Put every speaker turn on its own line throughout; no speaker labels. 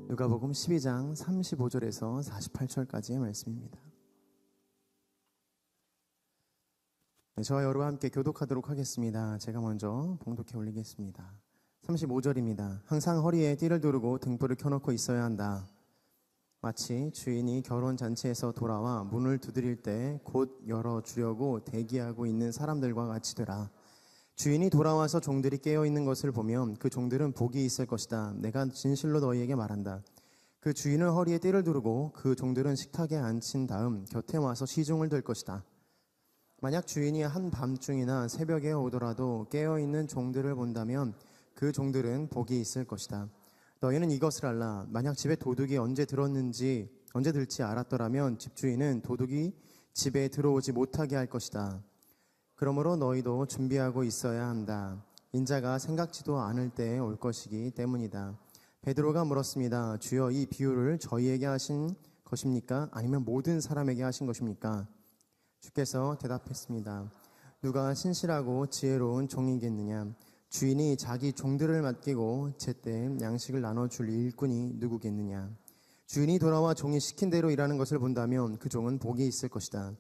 누가복음 12장 35절에서 48절까지의 말씀입니다. 저와 여러분과 함께 교독하도록 하겠습니다. 제가 먼저 봉독해 올리겠습니다. 35절입니다. 항상 허리에 띠를 두르고 등불을 켜놓고 있어야 한다. 마치 주인이 결혼잔치에서 돌아와 문을 두드릴 때 곧 열어주려고 대기하고 있는 사람들과 같이 되라. 주인이 돌아와서 종들이 깨어있는 것을 보면 그 종들은 복이 있을 것이다. 내가 진실로 너희에게 말한다. 그 주인은 허리에 띠를 두르고 그 종들은 식탁에 앉힌 다음 곁에 와서 시중을 들 것이다. 만약 주인이 한밤중이나 새벽에 오더라도 깨어있는 종들을 본다면 그 종들은 복이 있을 것이다. 너희는 이것을 알라. 만약 집에 도둑이 언제 들지 알았더라면 집주인은 도둑이 집에 들어오지 못하게 할 것이다. 그러므로 너희도 준비하고 있어야 한다. 인자가 생각지도 않을 때에 올 것이기 때문이다. 베드로가 물었습니다. 주여, 이 비유를 저희에게 하신 것입니까? 아니면 모든 사람에게 하신 것입니까? 주께서 대답했습니다. 누가 신실하고 지혜로운 종이겠느냐? 주인이 자기 종들을 맡기고 제때 양식을 나눠줄 일꾼이 누구겠느냐? 주인이 돌아와 종이 시킨 대로 일하는 것을 본다면 그 종은 복이 있을 것이다.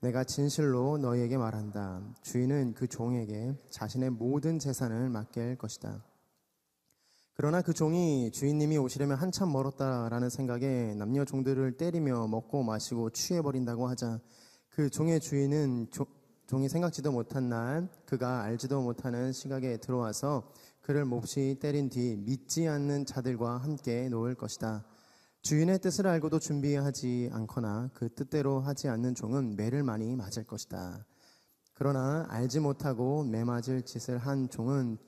내가 진실로 너희에게 말한다. 주인은 그 종에게 자신의 모든 재산을 맡게 할 것이다. 그러나 그 종이 주인님이 오시려면 한참 멀었다라는 생각에 남녀 종들을 때리며 먹고 마시고 취해버린다고 하자 그 종의 주인은 종이 생각지도 못한 날 그가 알지도 못하는 시각에 들어와서 그를 몹시 때린 뒤 믿지 않는 자들과 함께 놓을 것이다. 주인의 뜻을 알고도 준비하지 않거나 그 뜻대로 하지 않는 종은 매를 많이 맞을 것이다. 그러나 알지 못하고 매맞을 짓을 한 종은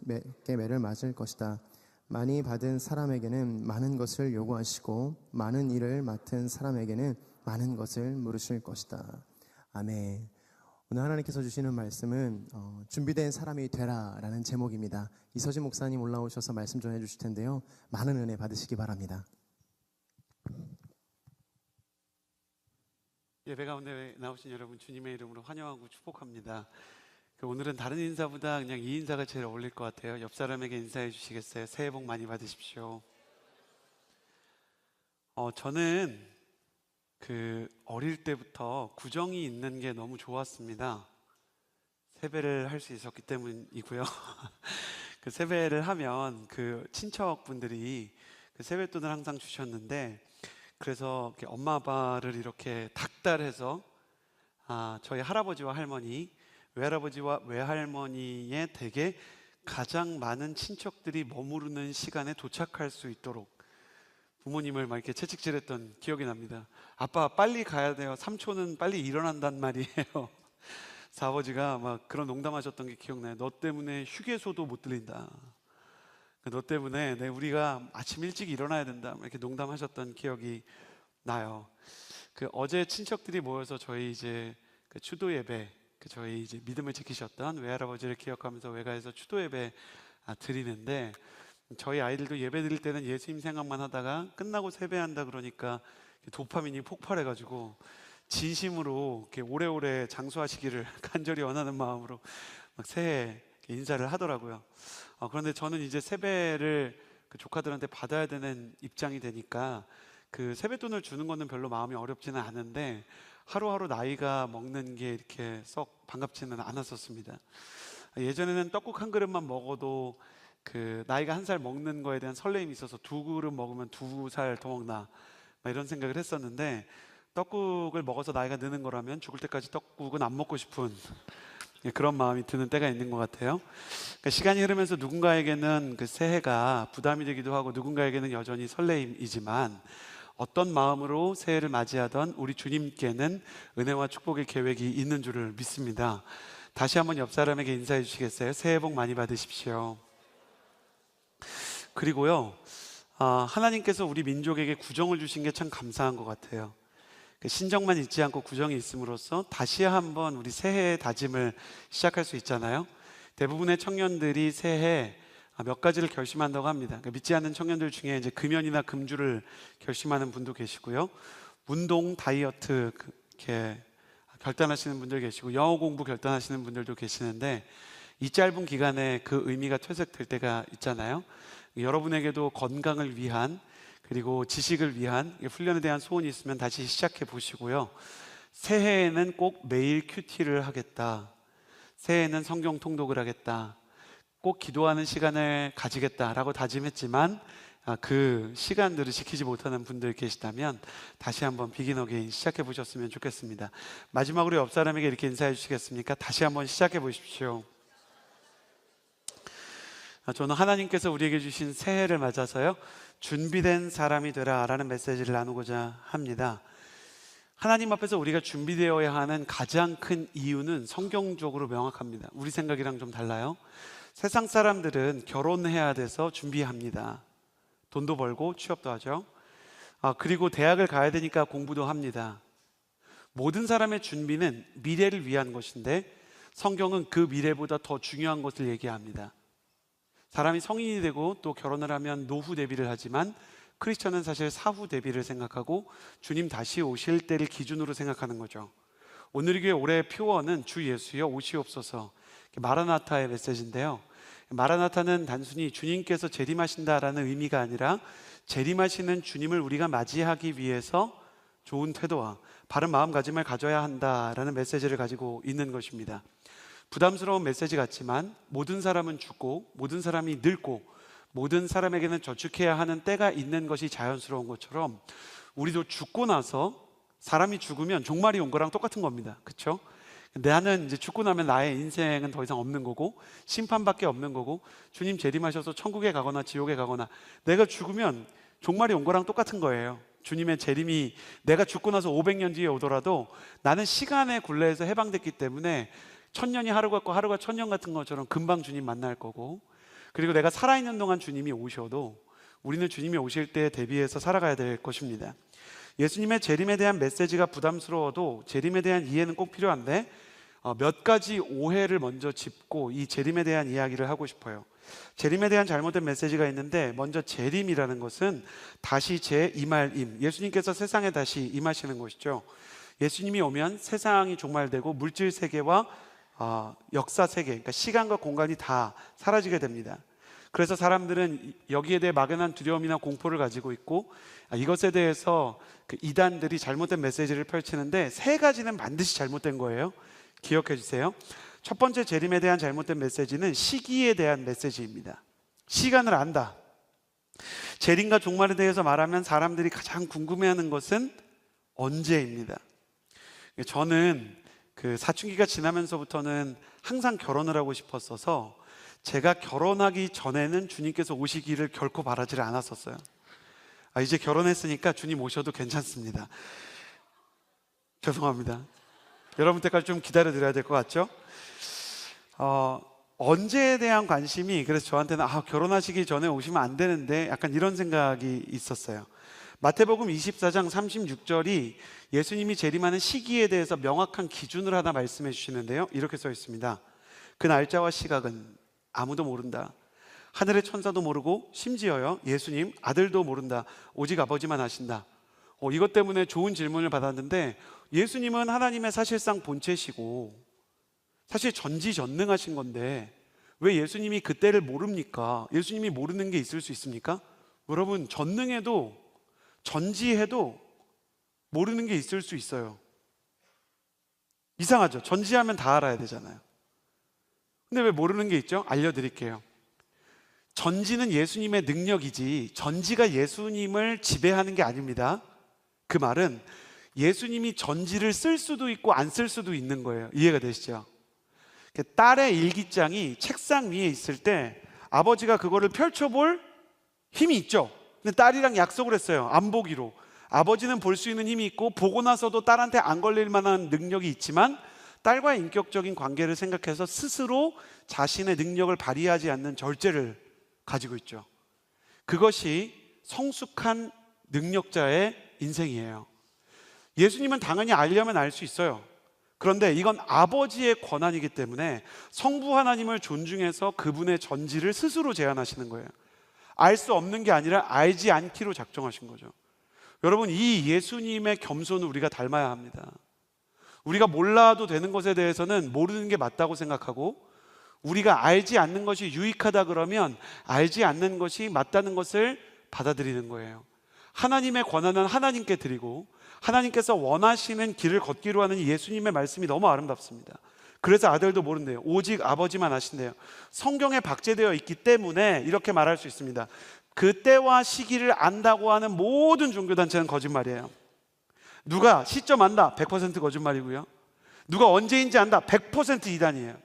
매를 맞을 것이다. 많이 받은 사람에게는 많은 것을 요구하시고 많은 일을 맡은 사람에게는 많은 것을 물으실 것이다. 아멘. 오늘 하나님께서 주시는 말씀은 준비된 사람이 되라라는 제목입니다. 이서진 목사님 올라오셔서 말씀 전해 주실 텐데요. 많은 은혜 받으시기 바랍니다.
예배 가운데 나오신 여러분 주님의 이름으로 환영하고 축복합니다. 오늘은 다른 인사보다 그냥 이 인사가 제일 어울릴 것 같아요. 옆 사람에게 인사해 주시겠어요? 새해 복 많이 받으십시오. 저는 어릴 때부터 구정이 있는 게 너무 좋았습니다. 세배를 할 수 있었기 때문이고요. 그 세배를 하면 그 친척분들이 그 세뱃돈을 항상 주셨는데, 그래서 엄마 아빠를 이렇게 닥달해서 저희 할아버지와 할머니, 외할아버지와 외할머니의 댁에 가장 많은 친척들이 머무르는 시간에 도착할 수 있도록 부모님을 막 이렇게 채찍질했던 기억이 납니다. 아빠 빨리 가야 돼요. 삼촌은 빨리 일어난단 말이에요. 아버지가 막 그런 농담하셨던 게 기억나요. 너 때문에 휴게소도 못 들린다. 너 때문에 우리가 아침 일찍 일어나야 된다. 이렇게 농담하셨던 기억이 나요. 어제 친척들이 모여서 저희 이제 추도 예배, 저희 이제 믿음을 지키셨던 외할아버지를 기억하면서 외가에서 추도 예배 드리는데, 저희 아이들도 예배 드릴 때는 예수님 생각만 하다가 끝나고 세배한다 그러니까 도파민이 폭발해가지고 진심으로 이렇게 오래오래 장수하시기를 간절히 원하는 마음으로 막 새해 인사를 하더라고요. 그런데 저는 이제 세배를 조카들한테 받아야 되는 입장이 되니까 그 세뱃돈을 주는 거는 별로 마음이 어렵지는 않은데 하루하루 나이가 먹는 게 이렇게 썩 반갑지는 않았었습니다. 예전에는 떡국 한 그릇만 먹어도 그 나이가 한 살 먹는 거에 대한 설렘이 있어서 두 그릇 먹으면 2살 더 먹나 이런 생각을 했었는데, 떡국을 먹어서 나이가 느는 거라면 죽을 때까지 떡국은 안 먹고 싶은 그런 마음이 드는 때가 있는 것 같아요. 시간이 흐르면서 누군가에게는 그 새해가 부담이 되기도 하고 누군가에게는 여전히 설레임이지만, 어떤 마음으로 새해를 맞이하던 우리 주님께는 은혜와 축복의 계획이 있는 줄을 믿습니다. 다시 한번 옆 사람에게 인사해 주시겠어요? 새해 복 많이 받으십시오. 그리고요, 하나님께서 우리 민족에게 구정을 주신 게 참 감사한 것 같아요. 신정만 잊지 않고 구정이 있음으로써 다시 한번 우리 새해의 다짐을 시작할 수 있잖아요. 대부분의 청년들이 새해 몇 가지를 결심한다고 합니다. 믿지 않는 청년들 중에 이제 금연이나 금주를 결심하는 분도 계시고요, 운동, 다이어트 이렇게 결단하시는 분들 계시고, 영어 공부 결단하시는 분들도 계시는데, 이 짧은 기간에 그 의미가 퇴색될 때가 있잖아요. 여러분에게도 건강을 위한 그리고 지식을 위한 훈련에 대한 소원이 있으면 다시 시작해 보시고요. 새해에는 꼭 매일 큐티를 하겠다. 새해에는 성경 통독을 하겠다. 꼭 기도하는 시간을 가지겠다라고 다짐했지만 그 시간들을 지키지 못하는 분들 계시다면 다시 한번 비긴 어게인 시작해 보셨으면 좋겠습니다. 마지막으로 옆 사람에게 이렇게 인사해 주시겠습니까? 다시 한번 시작해 보십시오. 저는 하나님께서 우리에게 주신 새해를 맞아서요, 준비된 사람이 되라 라는 메시지를 나누고자 합니다. 하나님 앞에서 우리가 준비되어야 하는 가장 큰 이유는 성경적으로 명확합니다. 우리 생각이랑 좀 달라요. 세상 사람들은 결혼해야 돼서 준비합니다. 돈도 벌고 취업도 하죠. 그리고 대학을 가야 되니까 공부도 합니다. 모든 사람의 준비는 미래를 위한 것인데 성경은 그 미래보다 더 중요한 것을 얘기합니다. 사람이 성인이 되고 또 결혼을 하면 노후 대비를 하지만 크리스천은 사실 사후 대비를 생각하고 주님 다시 오실 때를 기준으로 생각하는 거죠. 오늘 교회 올해 표어는 주 예수여 오시옵소서, 마라나타의 메시지인데요. 마라나타는 단순히 주님께서 재림하신다라는 의미가 아니라 재림하시는 주님을 우리가 맞이하기 위해서 좋은 태도와 바른 마음가짐을 가져야 한다라는 메시지를 가지고 있는 것입니다. 부담스러운 메시지 같지만 모든 사람은 죽고 모든 사람이 늙고 모든 사람에게는 저축해야 하는 때가 있는 것이 자연스러운 것처럼 우리도 죽고 나서 사람이 죽으면 종말이 온 거랑 똑같은 겁니다. 그렇죠? 나는 이제 죽고 나면 나의 인생은 더 이상 없는 거고 심판밖에 없는 거고 주님 재림하셔서 천국에 가거나 지옥에 가거나 내가 죽으면 종말이 온 거랑 똑같은 거예요. 주님의 재림이 내가 죽고 나서 500년 뒤에 오더라도 나는 시간의 굴레에서 해방됐기 때문에 1000년이 하루 같고 하루가 1000년 같은 것처럼 금방 주님 만날 거고, 그리고 내가 살아있는 동안 주님이 오셔도 우리는 주님이 오실 때에 대비해서 살아가야 될 것입니다. 예수님의 재림에 대한 메시지가 부담스러워도 재림에 대한 이해는 꼭 필요한데 몇 가지 오해를 먼저 짚고 이 재림에 대한 이야기를 하고 싶어요. 재림에 대한 잘못된 메시지가 있는데, 먼저 재림이라는 것은 다시 재임할임, 예수님께서 세상에 다시 임하시는 것이죠. 예수님이 오면 세상이 종말되고 물질 세계와 역사 세계, 그러니까 시간과 공간이 다 사라지게 됩니다. 그래서 사람들은 여기에 대해 막연한 두려움이나 공포를 가지고 있고 이것에 대해서 그 이단들이 잘못된 메시지를 펼치는데 세 가지는 반드시 잘못된 거예요. 기억해 주세요. 첫 번째 재림에 대한 잘못된 메시지는 시기에 대한 메시지입니다. 시간을 안다. 재림과 종말에 대해서 말하면 사람들이 가장 궁금해하는 것은 언제입니다. 저는 그 사춘기가 지나면서부터는 항상 결혼을 하고 싶었어서 제가 결혼하기 전에는 주님께서 오시기를 결코 바라지를 않았었어요. 이제 결혼했으니까 주님 오셔도 괜찮습니다. 죄송합니다. 여러분 때까지 좀 기다려 드려야 될 것 같죠? 언제에 대한 관심이, 그래서 저한테는 결혼하시기 전에 오시면 안 되는데 약간 이런 생각이 있었어요. 마태복음 24장 36절이 예수님이 재림하는 시기에 대해서 명확한 기준을 하나 말씀해 주시는데요, 이렇게 써 있습니다. 그 날짜와 시각은 아무도 모른다. 하늘의 천사도 모르고 심지어요 예수님 아들도 모른다. 오직 아버지만 아신다. 이것 때문에 좋은 질문을 받았는데, 예수님은 하나님의 사실상 본체시고 사실 전지전능하신 건데 왜 예수님이 그때를 모릅니까? 예수님이 모르는 게 있을 수 있습니까? 여러분, 전능해도 전지해도 모르는 게 있을 수 있어요. 이상하죠? 전지하면 다 알아야 되잖아요. 근데 왜 모르는 게 있죠? 알려드릴게요. 전지는 예수님의 능력이지 전지가 예수님을 지배하는 게 아닙니다. 그 말은 예수님이 전지를 쓸 수도 있고 안 쓸 수도 있는 거예요. 이해가 되시죠? 딸의 일기장이 책상 위에 있을 때 아버지가 그거를 펼쳐볼 힘이 있죠. 근데 딸이랑 약속을 했어요. 안 보기로. 아버지는 볼 수 있는 힘이 있고 보고 나서도 딸한테 안 걸릴 만한 능력이 있지만 딸과의 인격적인 관계를 생각해서 스스로 자신의 능력을 발휘하지 않는 절제를 가지고 있죠. 그것이 성숙한 능력자의 인생이에요. 예수님은 당연히 알려면 알 수 있어요. 그런데 이건 아버지의 권한이기 때문에 성부 하나님을 존중해서 그분의 전지를 스스로 제한하시는 거예요. 알 수 없는 게 아니라 알지 않기로 작정하신 거죠. 여러분, 이 예수님의 겸손을 우리가 닮아야 합니다. 우리가 몰라도 되는 것에 대해서는 모르는 게 맞다고 생각하고, 우리가 알지 않는 것이 유익하다 그러면 알지 않는 것이 맞다는 것을 받아들이는 거예요. 하나님의 권한은 하나님께 드리고 하나님께서 원하시는 길을 걷기로 하는 예수님의 말씀이 너무 아름답습니다. 그래서 아들도 모른대요. 오직 아버지만 아신대요. 성경에 박제되어 있기 때문에 이렇게 말할 수 있습니다. 그 때와 시기를 안다고 하는 모든 종교단체는 거짓말이에요. 누가 시점 안다? 100% 거짓말이고요. 누가 언제인지 안다? 100% 이단이에요.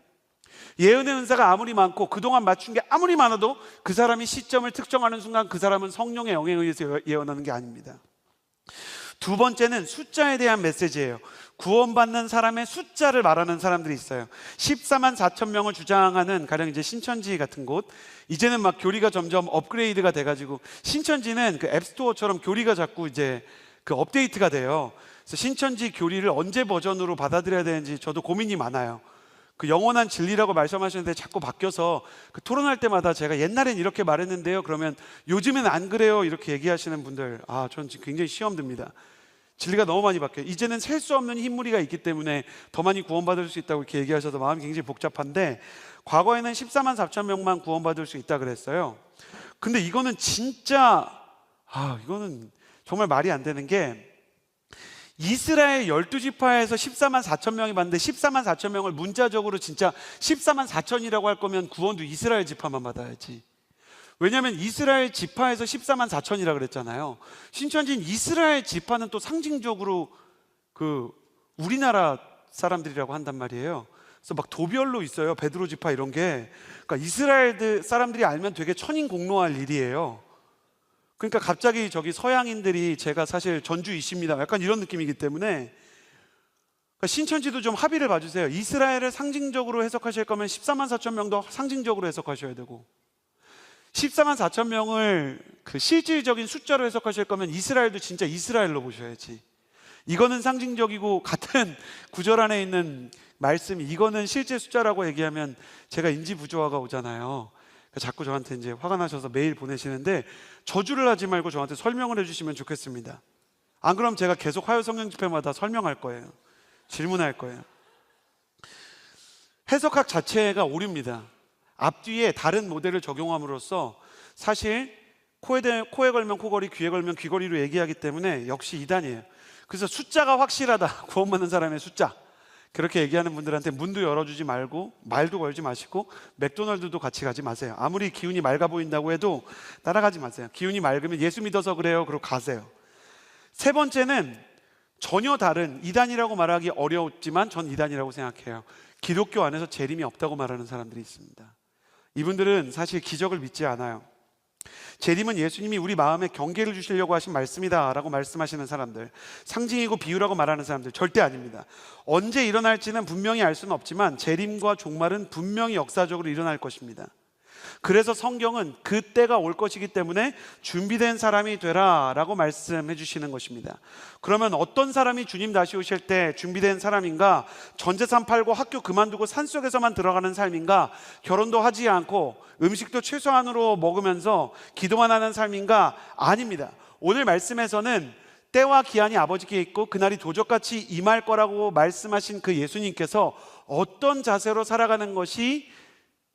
예언의 은사가 아무리 많고 그동안 맞춘 게 아무리 많아도 그 사람이 시점을 특정하는 순간 그 사람은 성령의 영향에 의해서 예언하는 게 아닙니다. 두 번째는 숫자에 대한 메시지예요. 구원받는 사람의 숫자를 말하는 사람들이 있어요. 14만 4천 명을 주장하는 가령 이제 신천지 같은 곳, 이제는 막 교리가 점점 업그레이드가 돼가지고 신천지는 그 앱스토어처럼 교리가 자꾸 이제 그 업데이트가 돼요. 그래서 신천지 교리를 언제 버전으로 받아들여야 되는지 저도 고민이 많아요. 그 영원한 진리라고 말씀하시는데 자꾸 바뀌어서 그 토론할 때마다 제가 옛날엔 이렇게 말했는데요, 그러면 요즘엔 안 그래요 이렇게 얘기하시는 분들, 저는 지금 굉장히 시험 듭니다. 진리가 너무 많이 바뀌어요. 이제는 셀 수 없는 흰무리가 있기 때문에 더 많이 구원받을 수 있다고 이렇게 얘기하셔서 마음이 굉장히 복잡한데, 과거에는 14만 4천 명만 구원받을 수 있다 그랬어요. 근데 이거는 진짜 이거는 정말 말이 안 되는 게, 이스라엘 12지파에서 14만 4천 명이 받는데 14만 4천 명을 문자적으로 진짜 14만 4천이라고 할 거면 구원도 이스라엘 지파만 받아야지. 왜냐하면 이스라엘 지파에서 14만 4천이라 그랬잖아요. 신천지는 이스라엘 지파는 또 상징적으로 그 우리나라 사람들이라고 한단 말이에요. 그래서 막 도별로 있어요. 베드로 지파 이런 게. 그러니까 이스라엘 사람들이 알면 되게 천인공노할 일이에요. 그러니까 갑자기 저기 서양인들이 제가 사실 전주 이씨입니다 약간 이런 느낌이기 때문에, 그러니까 신천지도 좀 합의를 봐주세요. 이스라엘을 상징적으로 해석하실 거면 14만 4천 명도 상징적으로 해석하셔야 되고, 14만 4천 명을 그 실질적인 숫자로 해석하실 거면 이스라엘도 진짜 이스라엘로 보셔야지. 이거는 상징적이고 같은 구절 안에 있는 말씀이 이거는 실제 숫자라고 얘기하면 제가 인지 부조화가 오잖아요. 자꾸 저한테 이제 화가 나셔서 메일 보내시는데, 저주를 하지 말고 저한테 설명을 해주시면 좋겠습니다. 안 그럼 제가 계속 화요 성령 집회마다 설명할 거예요. 질문할 거예요. 해석학 자체가 오류입니다. 앞뒤에 다른 모델을 적용함으로써 사실 코에 걸면 코걸이, 귀에 걸면 귀걸이로 얘기하기 때문에 역시 이단이에요. 그래서 숫자가 확실하다, 구원받는 사람의 숫자, 그렇게 얘기하는 분들한테 문도 열어주지 말고 말도 걸지 마시고 맥도날드도 같이 가지 마세요. 아무리 기운이 맑아 보인다고 해도 따라가지 마세요. 기운이 맑으면 예수 믿어서 그래요, 그러고 가세요. 세 번째는 전혀 다른, 이단이라고 말하기 어렵지만 전 이단이라고 생각해요. 기독교 안에서 재림이 없다고 말하는 사람들이 있습니다. 이분들은 사실 기적을 믿지 않아요. 재림은 예수님이 우리 마음에 경계를 주시려고 하신 말씀이다 라고 말씀하시는 사람들, 상징이고 비유라고 말하는 사람들 절대 아닙니다. 언제 일어날지는 분명히 알 수는 없지만 재림과 종말은 분명히 역사적으로 일어날 것입니다. 그래서 성경은 그때가 올 것이기 때문에 준비된 사람이 되라 라고 말씀해 주시는 것입니다. 그러면 어떤 사람이 주님 다시 오실 때 준비된 사람인가? 전재산 팔고 학교 그만두고 산속에서만 들어가는 삶인가? 결혼도 하지 않고 음식도 최소한으로 먹으면서 기도만 하는 삶인가? 아닙니다. 오늘 말씀에서는 때와 기한이 아버지께 있고 그날이 도적같이 임할 거라고 말씀하신 그 예수님께서 어떤 자세로 살아가는 것이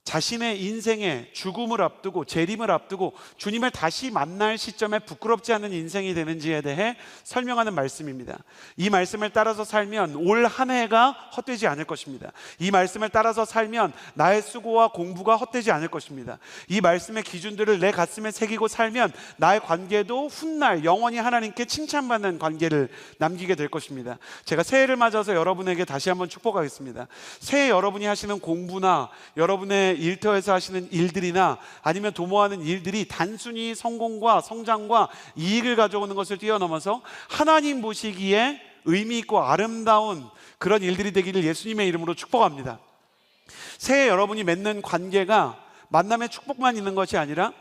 자신의 인생의 죽음을 앞두고 재림을 앞두고 주님을 다시 만날 시점에 부끄럽지 않은 인생이 되는지에 대해 설명하는 말씀입니다. 이 말씀을 따라서 살면 올 한 해가 헛되지 않을 것입니다. 이 말씀을 따라서 살면 나의 수고와 공부가 헛되지 않을 것입니다. 이 말씀의 기준들을 내 가슴에 새기고 살면 나의 관계도 훗날 영원히 하나님께 칭찬받는 관계를 남기게 될 것입니다. 제가 새해를 맞아서 여러분에게 다시 한번 축복하겠습니다. 새해 여러분이 하시는 공부나 여러분의 일터에서 하시는 일들이나 아니면 도모하는 일들이 단순히 성공과 성장과 이익을 가져오는 것을 뛰어넘어서 하나님 보시기에 의미 있고 아름다운 그런 일들이 되기를 예수님의 이름으로 축복합니다. 새해 여러분이 맺는 관계가 만남의 축복만 있는 것이 아니라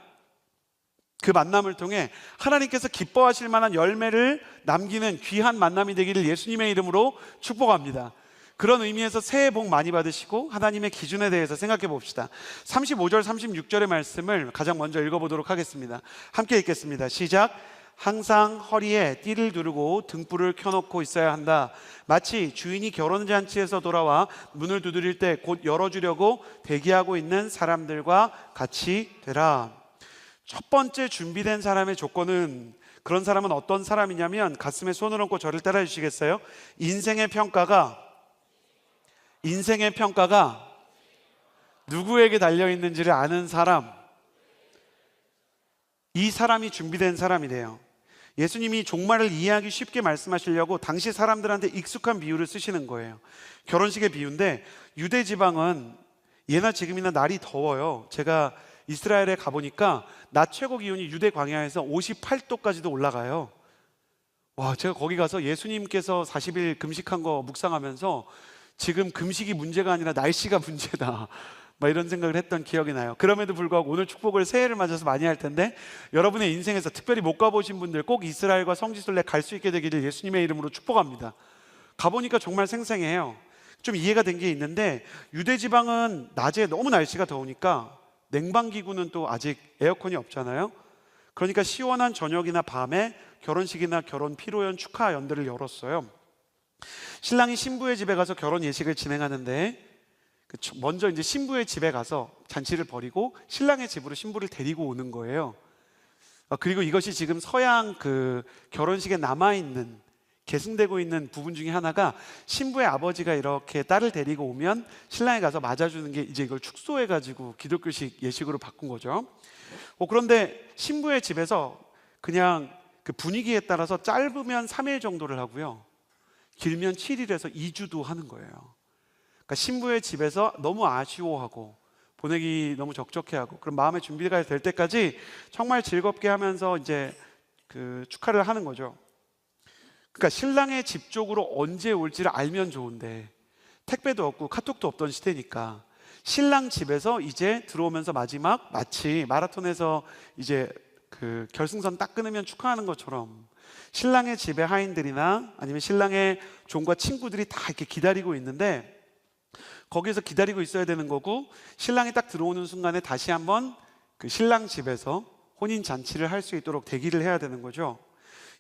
그 만남을 통해 하나님께서 기뻐하실 만한 열매를 남기는 귀한 만남이 되기를 예수님의 이름으로 축복합니다. 그런 의미에서 새해 복 많이 받으시고 하나님의 기준에 대해서 생각해 봅시다. 35절 36절의 말씀을 가장 먼저 읽어보도록 하겠습니다. 함께 읽겠습니다. 시작. 항상 허리에 띠를 두르고 등불을 켜놓고 있어야 한다. 마치 주인이 결혼잔치에서 돌아와 문을 두드릴 때 곧 열어주려고 대기하고 있는 사람들과 같이 되라. 첫 번째 준비된 사람의 조건은 그런 사람은 어떤 사람이냐면, 가슴에 손을 얹고 저를 따라해 주시겠어요? 인생의 평가가 누구에게 달려있는지를 아는 사람, 이 사람이 준비된 사람이래요. 예수님이 종말을 이해하기 쉽게 말씀하시려고 당시 사람들한테 익숙한 비유를 쓰시는 거예요. 결혼식의 비유인데, 유대 지방은 예나 지금이나 날이 더워요. 제가 이스라엘에 가보니까 낮 최고 기온이 유대 광야에서 58도까지도 올라가요. 와, 제가 거기 가서 예수님께서 40일 금식한 거 묵상하면서 지금 금식이 문제가 아니라 날씨가 문제다, 막 이런 생각을 했던 기억이 나요. 그럼에도 불구하고 오늘 축복을 새해를 맞아서 많이 할 텐데, 여러분의 인생에서 특별히 못 가보신 분들 꼭 이스라엘과 성지순례 갈 수 있게 되기를 예수님의 이름으로 축복합니다. 가보니까 정말 생생해요. 좀 이해가 된 게 있는데, 유대 지방은 낮에 너무 날씨가 더우니까 냉방기구는 또 아직 에어컨이 없잖아요. 그러니까 시원한 저녁이나 밤에 결혼식이나 결혼 피로연 축하 연대를 열었어요. 신랑이 신부의 집에 가서 결혼 예식을 진행하는데, 먼저 이제 신부의 집에 가서 잔치를 벌이고 신랑의 집으로 신부를 데리고 오는 거예요. 그리고 이것이 지금 서양 그 결혼식에 남아있는, 계승되고 있는 부분 중에 하나가, 신부의 아버지가 이렇게 딸을 데리고 오면 신랑이 가서 맞아주는 게 이제 이걸 축소해가지고 기독교식 예식으로 바꾼 거죠. 그런데 신부의 집에서 그냥 그 분위기에 따라서 짧으면 3일 정도를 하고요, 길면 7일에서 2주도 하는 거예요. 그러니까 신부의 집에서 너무 아쉬워하고 보내기 너무 적적해하고, 그럼 마음의 준비가 될 때까지 정말 즐겁게 하면서 이제 그 축하를 하는 거죠. 그러니까 신랑의 집 쪽으로 언제 올지를 알면 좋은데, 택배도 없고 카톡도 없던 시대니까 신랑 집에서 이제 들어오면서 마지막, 마치 마라톤에서 이제 그 결승선 딱 끊으면 축하하는 것처럼 신랑의 집에 하인들이나 아니면 신랑의 종과 친구들이 다 이렇게 기다리고 있는데, 거기에서 기다리고 있어야 되는 거고, 신랑이 딱 들어오는 순간에 다시 한번 그 신랑 집에서 혼인 잔치를 할 수 있도록 대기를 해야 되는 거죠.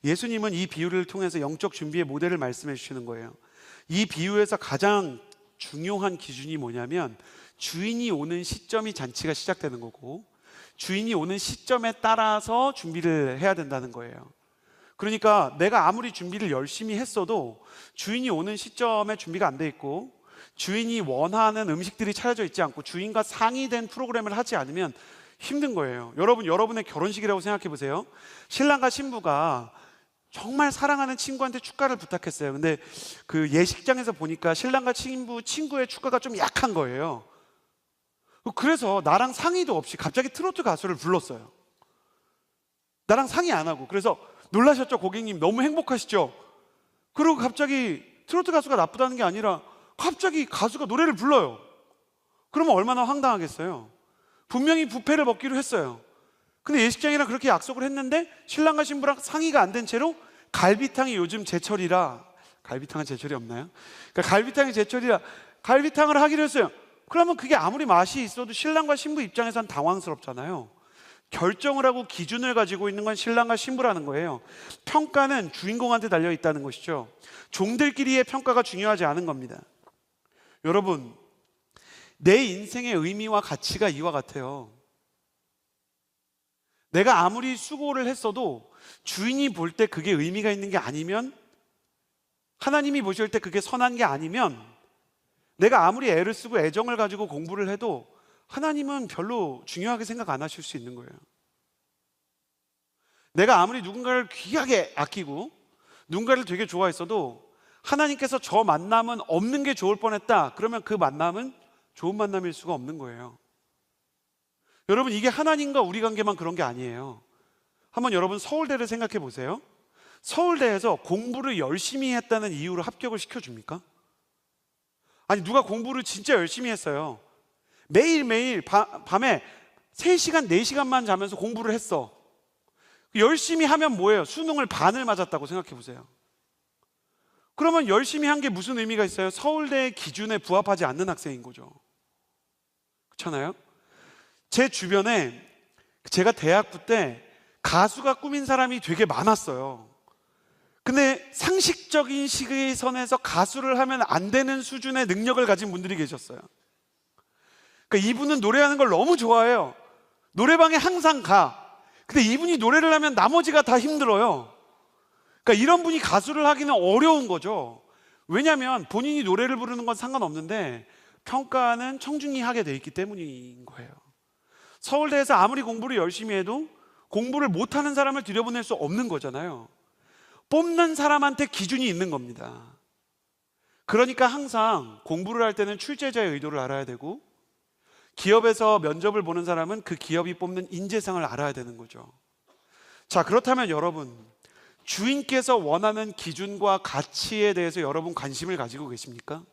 예수님은 이 비유를 통해서 영적 준비의 모델을 말씀해 주시는 거예요. 이 비유에서 가장 중요한 기준이 뭐냐면, 주인이 오는 시점이 잔치가 시작되는 거고, 주인이 오는 시점에 따라서 준비를 해야 된다는 거예요. 그러니까 내가 아무리 준비를 열심히 했어도 주인이 오는 시점에 준비가 안 돼 있고, 주인이 원하는 음식들이 차려져 있지 않고 주인과 상의된 프로그램을 하지 않으면 힘든 거예요. 여러분의 결혼식이라고 생각해 보세요. 신랑과 신부가 정말 사랑하는 친구한테 축가를 부탁했어요. 근데 그 예식장에서 보니까 신랑과 친구의 축가가 좀 약한 거예요. 그래서 나랑 상의도 없이 갑자기 트로트 가수를 불렀어요. 나랑 상의 안 하고. 그래서 놀라셨죠, 고객님? 너무 행복하시죠? 그리고 갑자기 트로트 가수가 나쁘다는 게 아니라 갑자기 가수가 노래를 불러요. 그러면 얼마나 황당하겠어요. 분명히 뷔페를 먹기로 했어요. 근데 예식장이랑 그렇게 약속을 했는데 신랑과 신부랑 상의가 안 된 채로, 갈비탕이 요즘 제철이라, 갈비탕은 제철이 없나요? 그러니까 갈비탕이 제철이라 갈비탕을 하기로 했어요. 그러면 그게 아무리 맛이 있어도 신랑과 신부 입장에선 당황스럽잖아요. 결정을 하고 기준을 가지고 있는 건 신랑과 신부라는 거예요. 평가는 주인공한테 달려 있다는 것이죠. 종들끼리의 평가가 중요하지 않은 겁니다. 여러분, 내 인생의 의미와 가치가 이와 같아요. 내가 아무리 수고를 했어도 주인이 볼 때 그게 의미가 있는 게 아니면, 하나님이 보실 때 그게 선한 게 아니면, 내가 아무리 애를 쓰고 애정을 가지고 공부를 해도 하나님은 별로 중요하게 생각 안 하실 수 있는 거예요. 내가 아무리 누군가를 귀하게 아끼고 누군가를 되게 좋아했어도 하나님께서 저 만남은 없는 게 좋을 뻔했다, 그러면 그 만남은 좋은 만남일 수가 없는 거예요. 여러분, 이게 하나님과 우리 관계만 그런 게 아니에요. 한번 여러분 서울대를 생각해 보세요. 서울대에서 공부를 열심히 했다는 이유로 합격을 시켜줍니까? 아니, 누가 공부를 진짜 열심히 했어요. 매일매일 밤에 3시간, 4시간만 자면서 공부를 했어. 열심히 하면 뭐예요? 수능을 반을 맞았다고 생각해 보세요. 그러면 열심히 한 게 무슨 의미가 있어요? 서울대의 기준에 부합하지 않는 학생인 거죠. 그렇잖아요? 제 주변에 제가 대학부 때 가수가 꾸민 사람이 되게 많았어요. 근데 상식적인 시선에서 가수를 하면 안 되는 수준의 능력을 가진 분들이 계셨어요. 그러니까 이분은 노래하는 걸 너무 좋아해요. 노래방에 항상 가. 근데 이분이 노래를 하면 나머지가 다 힘들어요. 그러니까 이런 분이 가수를 하기는 어려운 거죠. 왜냐하면 본인이 노래를 부르는 건 상관없는데 평가는 청중이 하게 돼 있기 때문인 거예요. 서울대에서 아무리 공부를 열심히 해도 공부를 못하는 사람을 들여보낼 수 없는 거잖아요. 뽑는 사람한테 기준이 있는 겁니다. 그러니까 항상 공부를 할 때는 출제자의 의도를 알아야 되고, 기업에서 면접을 보는 사람은 그 기업이 뽑는 인재상을 알아야 되는 거죠. 자, 그렇다면 여러분, 주인께서 원하는 기준과 가치에 대해서 여러분 관심을 가지고 계십니까?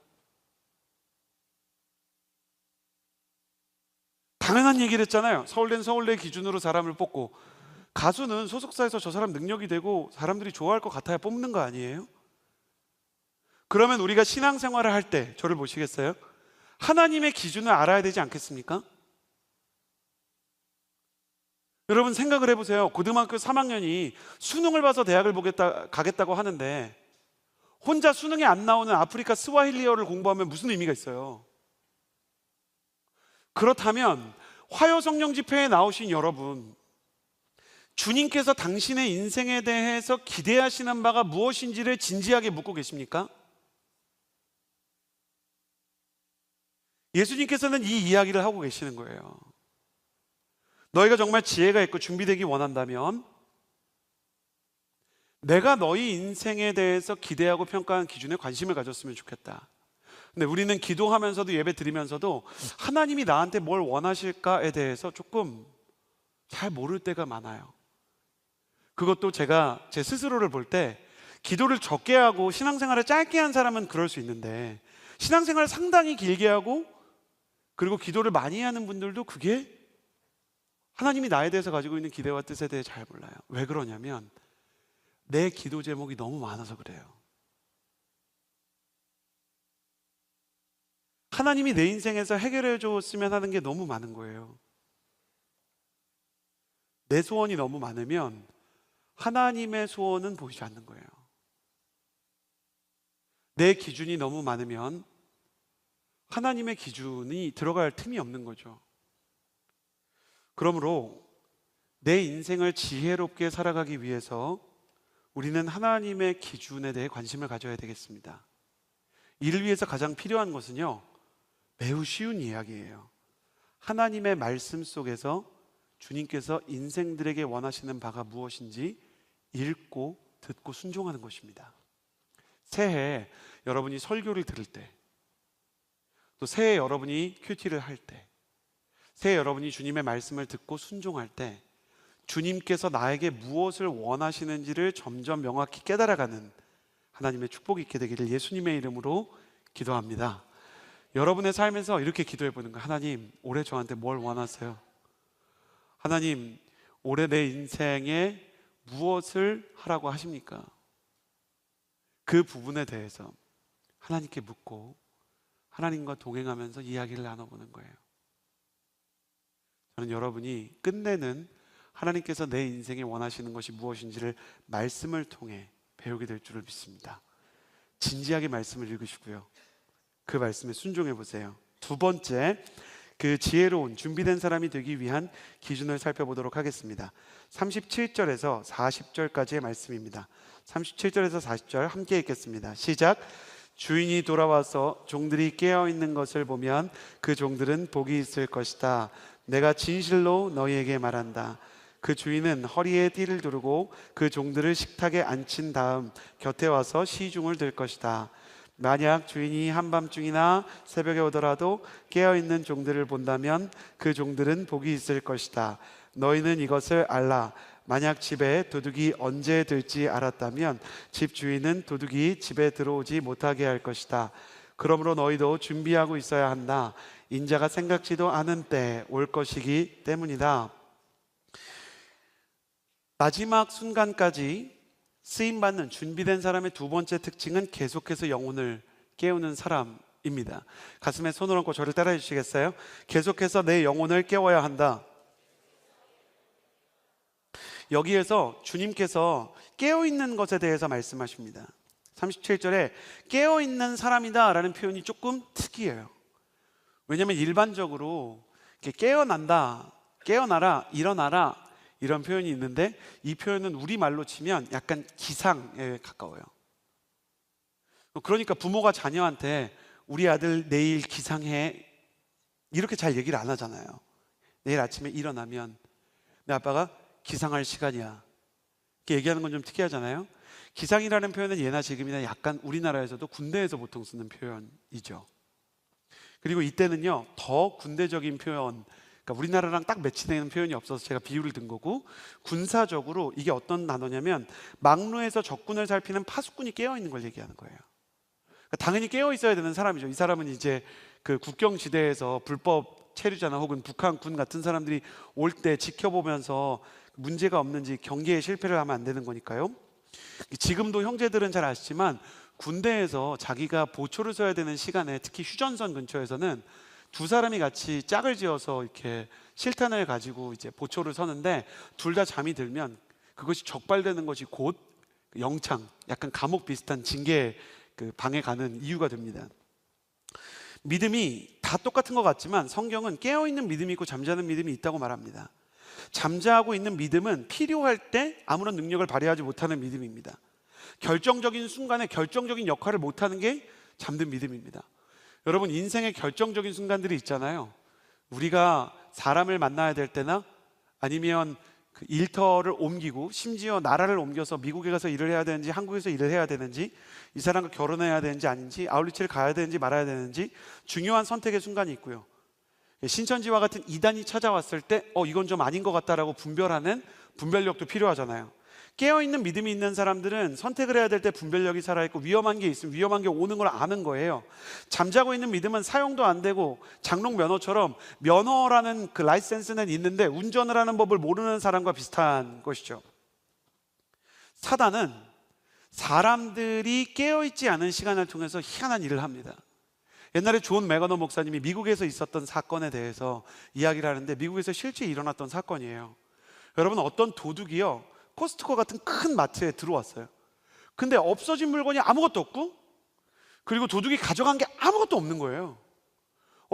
당연한 얘기를 했잖아요. 서울대는 서울대 기준으로 사람을 뽑고, 가수는 소속사에서 저 사람 능력이 되고 사람들이 좋아할 것 같아야 뽑는 거 아니에요? 그러면 우리가 신앙생활을 할 때, 저를 보시겠어요? 하나님의 기준을 알아야 되지 않겠습니까? 여러분 생각을 해보세요. 고등학교 3학년이 수능을 봐서 대학을 가겠다고 하는데 혼자 수능에 안 나오는 아프리카 스와힐리어를 공부하면 무슨 의미가 있어요? 그렇다면 화요성령 집회에 나오신 여러분, 주님께서 당신의 인생에 대해서 기대하시는 바가 무엇인지를 진지하게 묻고 계십니까? 예수님께서는 이 이야기를 하고 계시는 거예요. 너희가 정말 지혜가 있고 준비되기 원한다면 내가 너희 인생에 대해서 기대하고 평가하는 기준에 관심을 가졌으면 좋겠다. 근데 우리는 기도하면서도 예배 드리면서도 하나님이 나한테 뭘 원하실까에 대해서 조금 잘 모를 때가 많아요. 그것도 제가 제 스스로를 볼 때 기도를 적게 하고 신앙생활을 짧게 한 사람은 그럴 수 있는데, 신앙생활을 상당히 길게 하고 그리고 기도를 많이 하는 분들도 그게 하나님이 나에 대해서 가지고 있는 기대와 뜻에 대해 잘 몰라요. 왜 그러냐면 내 기도 제목이 너무 많아서 그래요. 하나님이 내 인생에서 해결해 줬으면 하는 게 너무 많은 거예요. 내 소원이 너무 많으면 하나님의 소원은 보이지 않는 거예요. 내 기준이 너무 많으면 하나님의 기준이 들어갈 틈이 없는 거죠. 그러므로 내 인생을 지혜롭게 살아가기 위해서 우리는 하나님의 기준에 대해 관심을 가져야 되겠습니다. 이를 위해서 가장 필요한 것은요, 매우 쉬운 이야기예요. 하나님의 말씀 속에서 주님께서 인생들에게 원하시는 바가 무엇인지 읽고 듣고 순종하는 것입니다. 새해 여러분이 설교를 들을 때, 또 새해 여러분이 큐티를 할 때, 새해 여러분이 주님의 말씀을 듣고 순종할 때 주님께서 나에게 무엇을 원하시는지를 점점 명확히 깨달아가는 하나님의 축복이 있게 되기를 예수님의 이름으로 기도합니다. 여러분의 삶에서 이렇게 기도해 보는 거예요. 하나님, 올해 저한테 뭘 원하세요? 하나님, 올해 내 인생에 무엇을 하라고 하십니까? 그 부분에 대해서 하나님께 묻고 하나님과 동행하면서 이야기를 나눠보는 거예요. 저는 여러분이 끝내는 하나님께서 내 인생에 원하시는 것이 무엇인지를 말씀을 통해 배우게 될 줄을 믿습니다. 진지하게 말씀을 읽으시고요, 그 말씀에 순종해 보세요. 두 번째, 그 지혜로운 준비된 사람이 되기 위한 기준을 살펴보도록 하겠습니다. 37절에서 40절까지의 말씀입니다. 37절에서 40절 함께 읽겠습니다. 시작. 주인이 돌아와서 종들이 깨어있는 것을 보면 그 종들은 복이 있을 것이다. 내가 진실로 너희에게 말한다. 그 주인은 허리에 띠를 두르고 그 종들을 식탁에 앉힌 다음 곁에 와서 시중을 들 것이다. 만약 주인이 한밤중이나 새벽에 오더라도 깨어있는 종들을 본다면 그 종들은 복이 있을 것이다. 너희는 이것을 알라. 만약 집에 도둑이 언제 들지 알았다면 집 주인은 도둑이 집에 들어오지 못하게 할 것이다. 그러므로 너희도 준비하고 있어야 한다. 인자가 생각지도 않은 때 올 것이기 때문이다. 마지막 순간까지 쓰임받는 준비된 사람의 두 번째 특징은 계속해서 영혼을 깨우는 사람입니다. 가슴에 손을 얹고 저를 따라해 주시겠어요? 계속해서 내 영혼을 깨워야 한다. 여기에서 주님께서 깨어있는 것에 대해서 말씀하십니다. 37절에 깨어있는 사람이다 라는 표현이 조금 특이해요. 왜냐하면 일반적으로 깨어난다, 깨어나라, 일어나라 이런 표현이 있는데 이 표현은 우리말로 치면 약간 기상에 가까워요. 그러니까 부모가 자녀한테 우리 아들 내일 기상해 이렇게 잘 얘기를 안 하잖아요. 내일 아침에 일어나면 내 아빠가 기상할 시간이야 이렇게 얘기하는 건 좀 특이하잖아요. 기상이라는 표현은 예나 지금이나 약간 우리나라에서도 군대에서 보통 쓰는 표현이죠. 그리고 이때는요 더 군대적인 표현, 그러니까 우리나라랑 딱 매치되는 표현이 없어서 제가 비유를 든 거고, 군사적으로 이게 어떤 단어냐면 막로에서 적군을 살피는 파수꾼이 깨어있는 걸 얘기하는 거예요. 그러니까 당연히 깨어있어야 되는 사람이죠. 이 사람은 이제 그 국경지대에서 불법 체류자나 혹은 북한 군 같은 사람들이 올 때 지켜보면서 문제가 없는지 경계에 실패를 하면 안 되는 거니까요. 지금도 형제들은 잘 아시지만 군대에서 자기가 보초를 서야 되는 시간에 특히 휴전선 근처에서는 두 사람이 같이 짝을 지어서 이렇게 실탄을 가지고 이제 보초를 서는데 둘 다 잠이 들면 그것이 적발되는 것이 곧 영창, 약간 감옥 비슷한 징계 그 방에 가는 이유가 됩니다. 믿음이 다 똑같은 것 같지만 성경은 깨어있는 믿음이 있고 잠자는 믿음이 있다고 말합니다. 잠자고 있는 믿음은 필요할 때 아무런 능력을 발휘하지 못하는 믿음입니다. 결정적인 순간에 결정적인 역할을 못하는 게 잠든 믿음입니다. 여러분, 인생의 결정적인 순간들이 있잖아요. 우리가 사람을 만나야 될 때나 아니면 그 일터를 옮기고 심지어 나라를 옮겨서 미국에 가서 일을 해야 되는지 한국에서 일을 해야 되는지, 이 사람과 결혼해야 되는지 아닌지, 아울리치를 가야 되는지 말아야 되는지 중요한 선택의 순간이 있고요. 신천지와 같은 이단이 찾아왔을 때 이건 좀 아닌 것 같다라고 분별하는 분별력도 필요하잖아요. 깨어있는 믿음이 있는 사람들은 선택을 해야 될 때 분별력이 살아있고 위험한 게 있으면 위험한 게 오는 걸 아는 거예요. 잠자고 있는 믿음은 사용도 안 되고 장롱 면허처럼 면허라는 그 라이센스는 있는데 운전을 하는 법을 모르는 사람과 비슷한 것이죠. 사단은 사람들이 깨어있지 않은 시간을 통해서 희한한 일을 합니다. 옛날에 존 매거너 목사님이 미국에서 있었던 사건에 대해서 이야기를 하는데 미국에서 실제 일어났던 사건이에요. 여러분, 어떤 도둑이요 코스트코 같은 큰 마트에 들어왔어요. 근데 없어진 물건이 아무것도 없고 그리고 도둑이 가져간 게 아무것도 없는 거예요.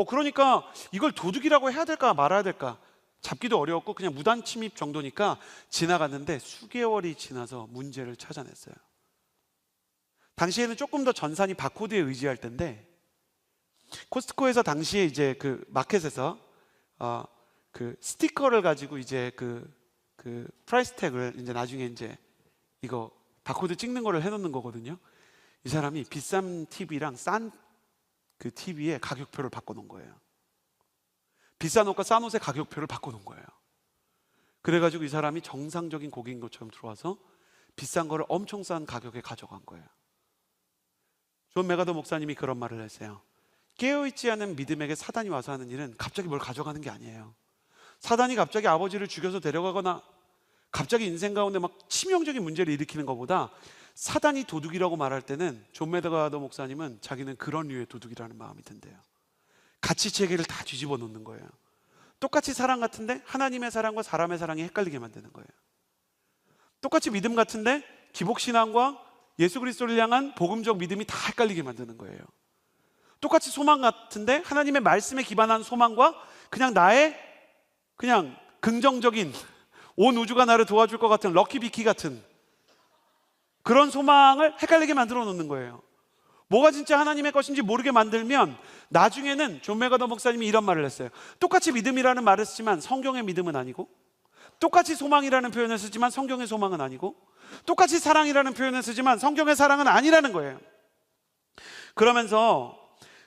그러니까 이걸 도둑이라고 해야 될까 말아야 될까 잡기도 어려웠고 그냥 무단 침입 정도니까 지나갔는데 수개월이 지나서 문제를 찾아냈어요. 당시에는 조금 더 전산이 바코드에 의지할 텐데 코스트코에서 당시에 이제 그 마켓에서 그 스티커를 가지고 이제 그 프라이스 태그를 이제 나중에 이제 이거 바코드 찍는 거를 해놓는 거거든요. 이 사람이 비싼 TV랑 싼 그 TV에 가격표를 바꿔놓은 거예요. 비싼 옷과 싼 옷의 가격표를 바꿔놓은 거예요. 그래가지고 이 사람이 정상적인 고객인 것처럼 들어와서 비싼 거를 엄청 싼 가격에 가져간 거예요. 존 매가더 목사님이 그런 말을 했어요. 깨어있지 않은 믿음에게 사단이 와서 하는 일은 갑자기 뭘 가져가는 게 아니에요. 사단이 갑자기 아버지를 죽여서 데려가거나 갑자기 인생 가운데 막 치명적인 문제를 일으키는 것보다 사단이 도둑이라고 말할 때는 존 매가더 목사님은 자기는 그런 류의 도둑이라는 마음이 든대요. 가치체계를 다 뒤집어 놓는 거예요. 똑같이 사랑 같은데 하나님의 사랑과 사람의 사랑이 헷갈리게 만드는 거예요. 똑같이 믿음 같은데 기복신앙과 예수 그리스도를 향한 복음적 믿음이 다 헷갈리게 만드는 거예요. 똑같이 소망 같은데 하나님의 말씀에 기반한 소망과 그냥 나의 그냥 긍정적인 온 우주가 나를 도와줄 것 같은 럭키비키 같은 그런 소망을 헷갈리게 만들어 놓는 거예요. 뭐가 진짜 하나님의 것인지 모르게 만들면 나중에는 존 매가더 목사님이 이런 말을 했어요. 똑같이 믿음이라는 말을 쓰지만 성경의 믿음은 아니고, 똑같이 소망이라는 표현을 쓰지만 성경의 소망은 아니고, 똑같이 사랑이라는 표현을 쓰지만 성경의 사랑은 아니라는 거예요. 그러면서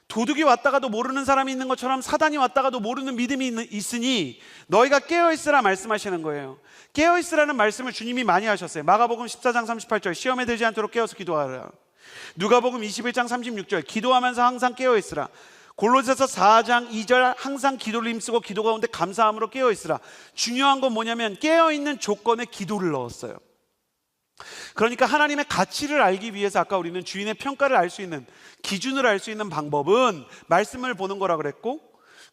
도둑이 왔다가도 모르는 사람이 있는 것처럼 사단이 왔다가도 모르는 믿음이 있으니 너희가 깨어있으라 말씀하시는 거예요. 깨어있으라는 말씀을 주님이 많이 하셨어요. 마가복음 14장 38절 시험에 들지 않도록 깨어서 기도하라. 누가복음 21장 36절 기도하면서 항상 깨어있으라. 골로새서 4장 2절 항상 기도를 힘쓰고 기도 가운데 감사함으로 깨어있으라. 중요한 건 뭐냐면 깨어있는 조건에 기도를 넣었어요. 그러니까 하나님의 가치를 알기 위해서 아까 우리는 주인의 평가를 알 수 있는 기준을 알 수 있는 방법은 말씀을 보는 거라 그랬고,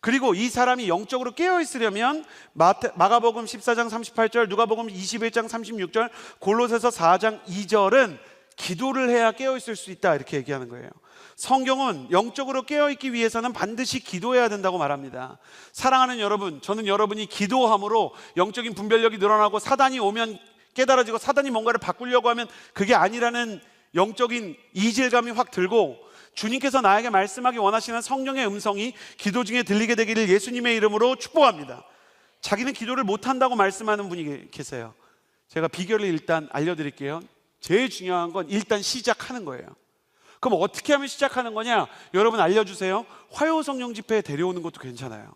그리고 이 사람이 영적으로 깨어있으려면 마가복음 14장 38절, 누가복음 21장 36절, 골로새서 4장 2절은 기도를 해야 깨어있을 수 있다, 이렇게 얘기하는 거예요. 성경은 영적으로 깨어있기 위해서는 반드시 기도해야 된다고 말합니다. 사랑하는 여러분, 저는 여러분이 기도함으로 영적인 분별력이 늘어나고 사단이 오면 깨달아지고 사단이 뭔가를 바꾸려고 하면 그게 아니라는 영적인 이질감이 확 들고, 주님께서 나에게 말씀하기 원하시는 성령의 음성이 기도 중에 들리게 되기를 예수님의 이름으로 축복합니다. 자기는 기도를 못한다고 말씀하는 분이 계세요. 제가 비결을 일단 알려드릴게요. 제일 중요한 건 일단 시작하는 거예요. 그럼 어떻게 하면 시작하는 거냐? 여러분 알려주세요. 화요성령 집회에 데려오는 것도 괜찮아요.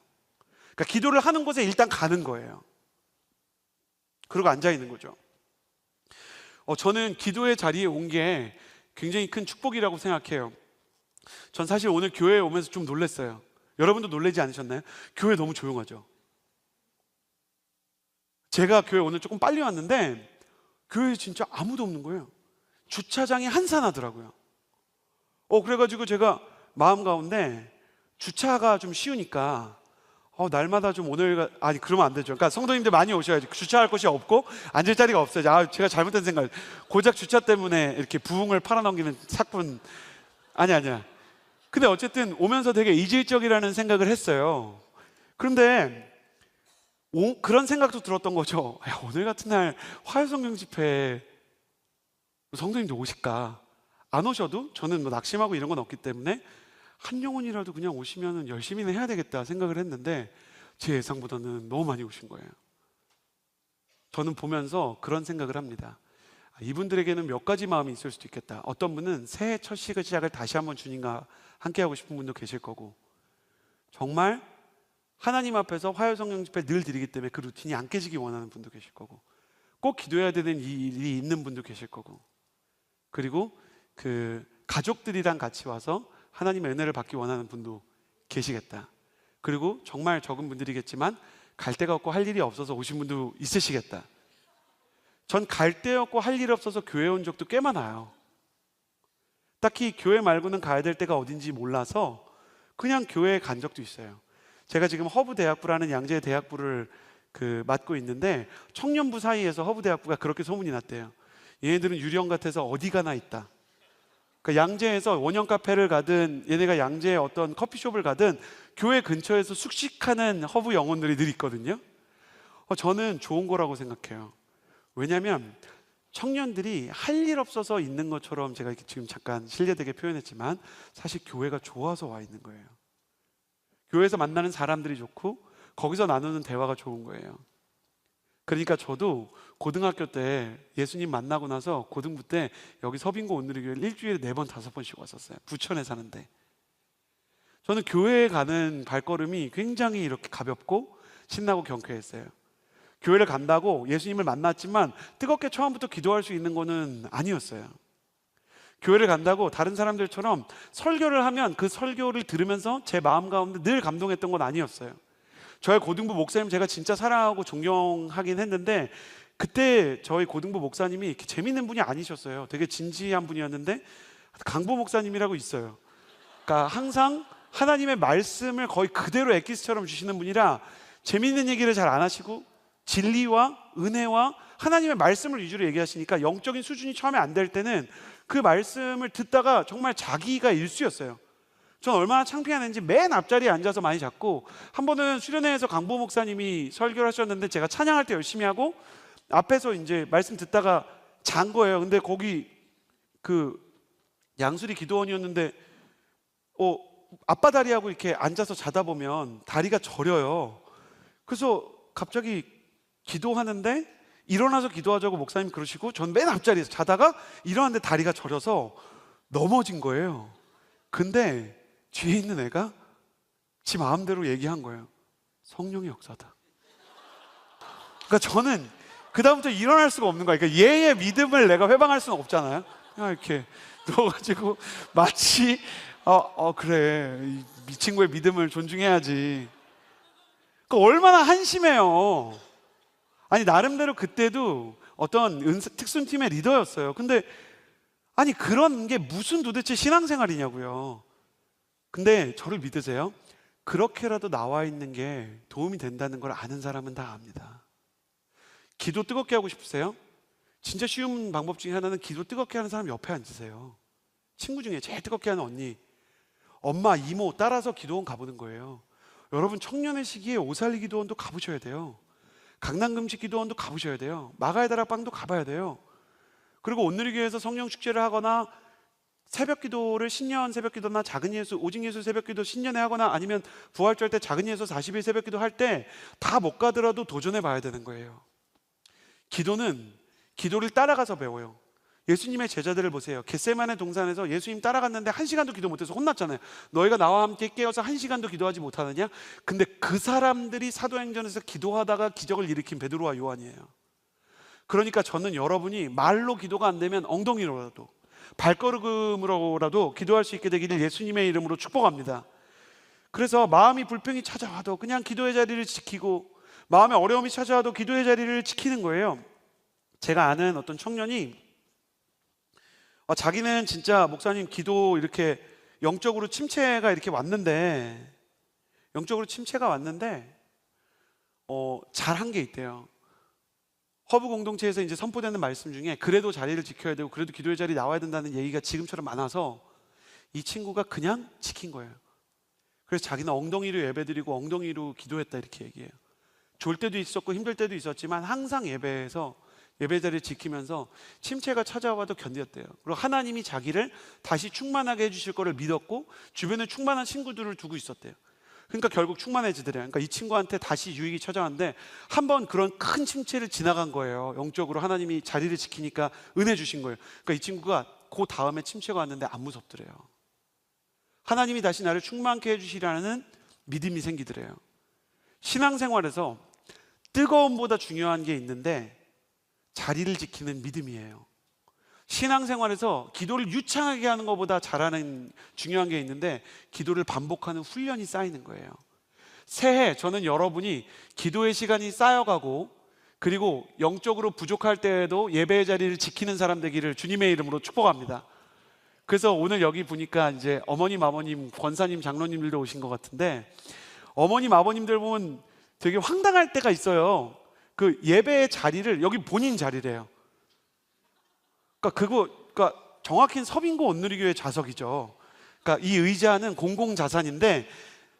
그러니까 기도를 하는 곳에 일단 가는 거예요. 그리고 앉아있는 거죠. 저는 기도의 자리에 온 게 굉장히 큰 축복이라고 생각해요. 전 사실 오늘 교회에 오면서 좀 놀랐어요. 여러분도 놀라지 않으셨나요? 교회 너무 조용하죠. 제가 교회 오늘 조금 빨리 왔는데 교회에 진짜 아무도 없는 거예요. 주차장이 한산하더라고요. 그래가지고 제가 마음 가운데 주차가 좀 쉬우니까 날마다 좀 아니 그러면 안 되죠. 그러니까 성도님들 많이 오셔야지. 주차할 곳이 없고 앉을 자리가 없어요. 제가 잘못된 생각. 고작 주차 때문에 이렇게 부흥을 팔아넘기는 사건. 아니야. 근데 어쨌든 오면서 되게 이질적이라는 생각을 했어요. 그런데 그런 생각도 들었던 거죠. 오늘 같은 날 화요성령 집회에 성도님들 오실까? 안 오셔도 저는 뭐 낙심하고 이런 건 없기 때문에 한 영혼이라도 그냥 오시면 열심히는 해야 되겠다 생각을 했는데 제 예상보다는 너무 많이 오신 거예요. 저는 보면서 그런 생각을 합니다. 이분들에게는 몇 가지 마음이 있을 수도 있겠다. 어떤 분은 새해 첫 시작을 다시 한번 주님과 함께 하고 싶은 분도 계실 거고, 정말 하나님 앞에서 화요성령 집회 늘 드리기 때문에 그 루틴이 안 깨지기 원하는 분도 계실 거고, 꼭 기도해야 되는 일이 있는 분도 계실 거고, 그리고 그 가족들이랑 같이 와서 하나님의 은혜를 받기 원하는 분도 계시겠다. 그리고 정말 적은 분들이겠지만 갈 데가 없고 할 일이 없어서 오신 분도 있으시겠다. 전 갈 데 없고 할 일 없어서 교회 온 적도 꽤 많아요. 딱히 교회 말고는 가야 될 데가 어딘지 몰라서 그냥 교회에 간 적도 있어요. 제가 지금 허브대학부라는 양재 대학부를 맡고 있는데 청년부 사이에서 허브대학부가 그렇게 소문이 났대요. 얘네들은 유령 같아서 어디 가나 있다. 그러니까 양재에서 원형 카페를 가든 얘네가 양재의 어떤 커피숍을 가든 교회 근처에서 숙식하는 허브 영혼들이 늘 있거든요. 저는 좋은 거라고 생각해요. 왜냐하면 청년들이 할 일 없어서 있는 것처럼 제가 지금 잠깐 실례되게 표현했지만 사실 교회가 좋아서 와 있는 거예요. 교회에서 만나는 사람들이 좋고 거기서 나누는 대화가 좋은 거예요. 그러니까 저도 고등학교 때 예수님 만나고 나서 고등부 때 여기 서빙고 온누리교회를 일주일에 4번 5번씩 왔었어요. 부천에 사는데. 저는 교회에 가는 발걸음이 굉장히 이렇게 가볍고 신나고 경쾌했어요. 교회를 간다고 예수님을 만났지만 뜨겁게 처음부터 기도할 수 있는 거는 아니었어요. 교회를 간다고 다른 사람들처럼 설교를 하면 그 설교를 들으면서 제 마음 가운데 늘 감동했던 건 아니었어요. 저희 고등부 목사님 제가 진짜 사랑하고 존경하긴 했는데 그때 저희 고등부 목사님이 이렇게 재밌는 분이 아니셨어요. 되게 진지한 분이었는데 강보 목사님이라고 있어요. 그러니까 항상 하나님의 말씀을 거의 그대로 엑기스처럼 주시는 분이라 재밌는 얘기를 잘 안 하시고 진리와 은혜와 하나님의 말씀을 위주로 얘기하시니까 영적인 수준이 처음에 안 될 때는 그 말씀을 듣다가 정말 자기가 일수였어요. 전 얼마나 창피했는지 맨 앞자리에 앉아서 많이 잤고, 한 번은 수련회에서 강보 목사님이 설교를 하셨는데 제가 찬양할 때 열심히 하고 앞에서 이제 말씀 듣다가 잔 거예요. 근데 거기 그 양수리 기도원이었는데 앞바다리하고 이렇게 앉아서 자다 보면 다리가 저려요. 그래서 갑자기 기도하는데 일어나서 기도하자고 목사님 그러시고 전 맨 앞자리에서 자다가 일어났는데 다리가 저려서 넘어진 거예요. 근데 뒤에 있는 애가 지 마음대로 얘기한 거예요. 성령의 역사다. 그러니까 저는 그 다음부터 일어날 수가 없는 거예요. 그러니까 얘의 믿음을 내가 회방할 수는 없잖아요. 그냥 이렇게 누워가지고 마치 그래 이 친구의 믿음을 존중해야지. 그러니까 얼마나 한심해요. 아니 나름대로 그때도 어떤 특순팀의 리더였어요. 근데 아니 그런 게 무슨 도대체 신앙생활이냐고요. 근데 저를 믿으세요. 그렇게라도 나와 있는 게 도움이 된다는 걸 아는 사람은 다 압니다. 기도 뜨겁게 하고 싶으세요? 진짜 쉬운 방법 중에 하나는 기도 뜨겁게 하는 사람 옆에 앉으세요. 친구 중에 제일 뜨겁게 하는 언니, 엄마, 이모 따라서 기도원 가보는 거예요. 여러분, 청년의 시기에 오살리 기도원도 가보셔야 돼요. 강남금식 기도원도 가보셔야 돼요. 마가의 다락방도 가봐야 돼요. 그리고 오늘의 교회에서 성령 축제를 하거나 새벽 기도를 신년 새벽 기도나 작은 예수, 오직 예수 새벽 기도 신년에 하거나 아니면 부활절 때 작은 예수 40일 새벽 기도 할 때 다 못 가더라도 도전해 봐야 되는 거예요. 기도는 기도를 따라가서 배워요. 예수님의 제자들을 보세요. 겟세마네 동산에서 예수님 따라갔는데 1시간도 기도 못해서 혼났잖아요. 너희가 나와 함께 깨어서 1시간도 기도하지 못하느냐? 근데 그 사람들이 사도행전에서 기도하다가 기적을 일으킨 베드로와 요한이에요. 그러니까 저는 여러분이 말로 기도가 안 되면 엉덩이로라도 발걸음으로라도 기도할 수 있게 되기를 예수님의 이름으로 축복합니다. 그래서 마음이 불평이 찾아와도 그냥 기도의 자리를 지키고, 마음에 어려움이 찾아와도 기도의 자리를 지키는 거예요. 제가 아는 어떤 청년이 자기는 진짜 목사님 기도 이렇게 영적으로 침체가 이렇게 왔는데, 영적으로 침체가 왔는데 잘한 게 있대요. 허브 공동체에서 이제 선포되는 말씀 중에 그래도 자리를 지켜야 되고 그래도 기도의 자리 나와야 된다는 얘기가 지금처럼 많아서 이 친구가 그냥 지킨 거예요. 그래서 자기는 엉덩이로 예배드리고 엉덩이로 기도했다 이렇게 얘기해요. 좋을 때도 있었고 힘들 때도 있었지만 항상 예배에서 예배 자리를 지키면서 침체가 찾아와도 견뎠대요. 그리고 하나님이 자기를 다시 충만하게 해주실 거를 믿었고 주변에 충만한 친구들을 두고 있었대요. 그러니까 결국 충만해지더래요. 그러니까 이 친구한테 다시 유익이 찾아왔는데 한 번 그런 큰 침체를 지나간 거예요. 영적으로 하나님이 자리를 지키니까 은혜 주신 거예요. 그러니까 이 친구가 그 다음에 침체가 왔는데 안 무섭더래요. 하나님이 다시 나를 충만케 해주시라는 믿음이 생기더래요. 신앙생활에서 뜨거움보다 중요한 게 있는데 자리를 지키는 믿음이에요. 신앙생활에서 기도를 유창하게 하는 것보다 잘하는 중요한 게 있는데 기도를 반복하는 훈련이 쌓이는 거예요. 새해 저는 여러분이 기도의 시간이 쌓여가고 그리고 영적으로 부족할 때에도 예배의 자리를 지키는 사람 되기를 주님의 이름으로 축복합니다. 그래서 오늘 여기 보니까 이제 어머님, 아버님, 권사님, 장로님들도 오신 것 같은데 어머님, 아버님들 보면 되게 황당할 때가 있어요. 그 예배의 자리를 여기 본인 자리래요. 그러니까 정확히는 서빙고 온누리교회 좌석이죠. 그러니까 이 의자는 공공자산인데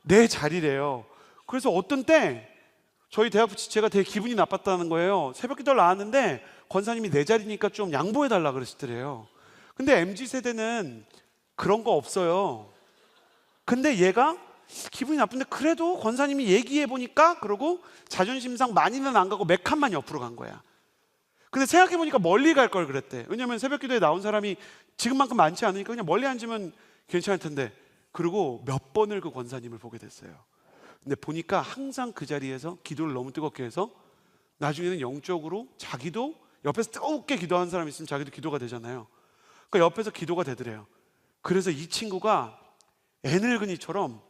내 자리래요. 그래서 어떤 때 저희 대학 부치체가 되게 기분이 나빴다는 거예요. 새벽 기도를 나왔는데 권사님이 내 자리니까 좀 양보해달라 그러시더래요. 근데 MZ세대는 그런 거 없어요. 근데 얘가 기분이 나쁜데 그래도 권사님이 얘기해보니까 그러고 자존심상 많이는 안 가고 몇 칸만 옆으로 간 거야. 근데 생각해보니까 멀리 갈 걸 그랬대. 왜냐면 새벽 기도에 나온 사람이 지금만큼 많지 않으니까 그냥 멀리 앉으면 괜찮을 텐데. 그리고 몇 번을 그 권사님을 보게 됐어요. 근데 보니까 항상 그 자리에서 기도를 너무 뜨겁게 해서 나중에는 영적으로 자기도 옆에서 뜨겁게 기도하는 사람이 있으면 자기도 기도가 되잖아요. 그러니까 옆에서 기도가 되더래요. 그래서 이 친구가 애늙은이처럼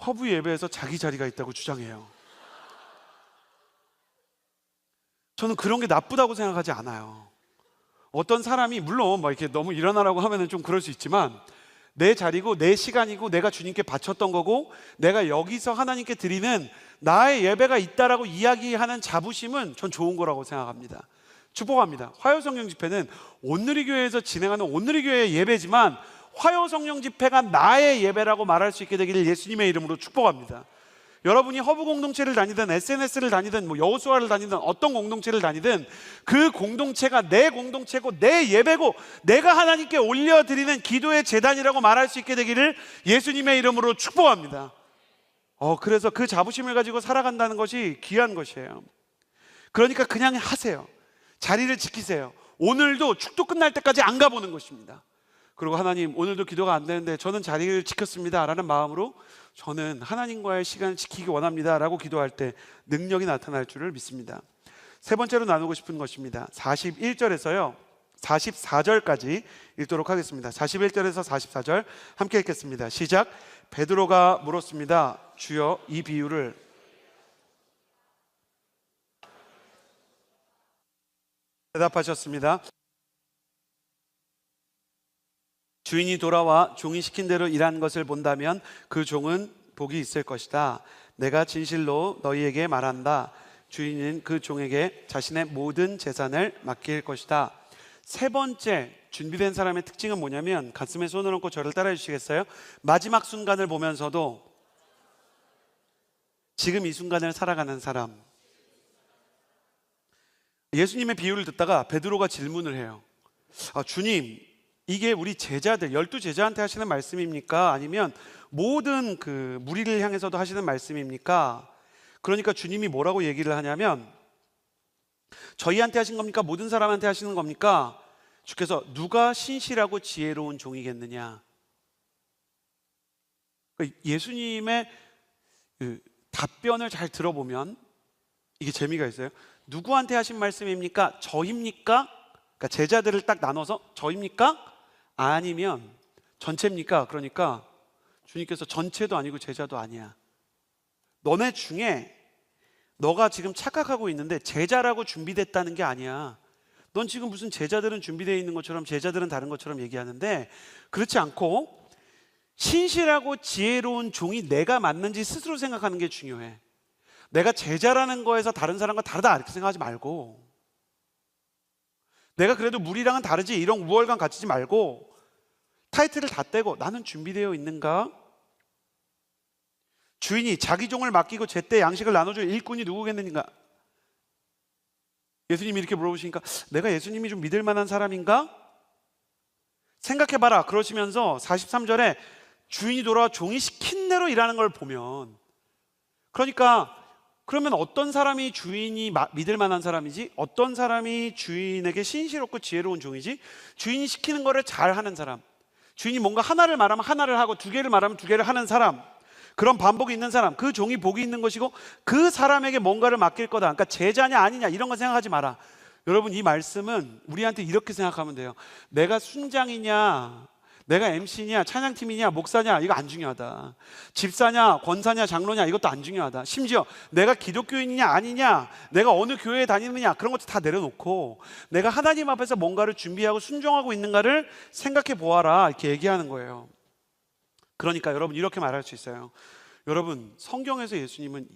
허브 예배에서 자기 자리가 있다고 주장해요. 저는 그런 게 나쁘다고 생각하지 않아요. 어떤 사람이 물론 뭐 이렇게 너무 일어나라고 하면은 좀 그럴 수 있지만 내 자리고 내 시간이고 내가 주님께 바쳤던 거고 내가 여기서 하나님께 드리는 나의 예배가 있다라고 이야기하는 자부심은 전 좋은 거라고 생각합니다. 축복합니다. 화요성령 집회는 온누리교회에서 진행하는 온누리교회의 예배지만 화요성령 집회가 나의 예배라고 말할 수 있게 되기를 예수님의 이름으로 축복합니다. 여러분이 허브 공동체를 다니든 SNS를 다니든 뭐 여호수아를 다니든 어떤 공동체를 다니든 그 공동체가 내 공동체고 내 예배고 내가 하나님께 올려드리는 기도의 제단이라고 말할 수 있게 되기를 예수님의 이름으로 축복합니다. 그래서 그 자부심을 가지고 살아간다는 것이 귀한 것이에요. 그러니까 그냥 하세요. 자리를 지키세요. 오늘도 축도 끝날 때까지 안 가보는 것입니다. 그리고 하나님 오늘도 기도가 안 되는데 저는 자리를 지켰습니다 라는 마음으로 저는 하나님과의 시간을 지키기 원합니다 라고 기도할 때 능력이 나타날 줄을 믿습니다. 세 번째로 나누고 싶은 것입니다. 41절에서요 44절까지 읽도록 하겠습니다. 41절에서 44절 함께 읽겠습니다. 시작. 베드로가 물었습니다. 주여 이 비유를 대답하셨습니다. 주인이 돌아와 종이 시킨 대로 일한 것을 본다면 그 종은 복이 있을 것이다. 내가 진실로 너희에게 말한다. 주인은 그 종에게 자신의 모든 재산을 맡길 것이다. 세 번째 준비된 사람의 특징은 뭐냐면, 가슴에 손을 얹고 저를 따라해 주시겠어요? 마지막 순간을 보면서도 지금 이 순간을 살아가는 사람. 예수님의 비유를 듣다가 베드로가 질문을 해요. 주님, 이게 우리 제자들 12제자한테 하시는 말씀입니까? 아니면 모든 그 무리를 향해서도 하시는 말씀입니까? 그러니까 주님이 뭐라고 얘기를 하냐면, 저희한테 하신 겁니까? 모든 사람한테 하시는 겁니까? 주께서 누가 신실하고 지혜로운 종이겠느냐? 예수님의 그 답변을 잘 들어보면 이게 재미가 있어요. 누구한테 하신 말씀입니까? 저입니까? 그러니까 제자들을 딱 나눠서 저입니까? 아니면 전체입니까? 그러니까 주님께서 전체도 아니고 제자도 아니야. 너네 중에 너가 지금 착각하고 있는데 제자라고 준비됐다는 게 아니야. 넌 지금 무슨 제자들은 준비되어 있는 것처럼, 제자들은 다른 것처럼 얘기하는데, 그렇지 않고 신실하고 지혜로운 종이 내가 맞는지 스스로 생각하는 게 중요해. 내가 제자라는 거에서 다른 사람과 다르다 이렇게 생각하지 말고, 내가 그래도 무리랑은 다르지 이런 우월감 갖지 말고, 타이틀을 다 떼고 나는 준비되어 있는가? 주인이 자기 종을 맡기고 제때 양식을 나눠줄 일꾼이 누구겠는가? 예수님이 이렇게 물어보시니까 내가 예수님이 좀 믿을 만한 사람인가? 생각해봐라 그러시면서 43절에 주인이 돌아와 종이 시킨 대로 일하는 걸 보면, 그러니까 그러면 어떤 사람이 주인이 믿을 만한 사람이지? 어떤 사람이 주인에게 신실없고 지혜로운 종이지? 주인이 시키는 거를 잘 하는 사람, 주인이 뭔가 하나를 말하면 하나를 하고 두 개를 말하면 두 개를 하는 사람, 그런 반복이 있는 사람, 그 종이 복이 있는 것이고 그 사람에게 뭔가를 맡길 거다. 그러니까 제자냐 아니냐 이런 거 생각하지 마라. 여러분, 이 말씀은 우리한테 이렇게 생각하면 돼요. 내가 순장이냐, 내가 MC냐, 찬양팀이냐, 목사냐 이거 안 중요하다. 집사냐, 권사냐, 장로냐 이것도 안 중요하다. 심지어 내가 기독교인이냐 아니냐, 내가 어느 교회에 다니느냐 그런 것도 다 내려놓고 내가 하나님 앞에서 뭔가를 준비하고 순종하고 있는가를 생각해 보아라 이렇게 얘기하는 거예요. 그러니까 여러분 이렇게 말할 수 있어요. 여러분, 성경에서 예수님은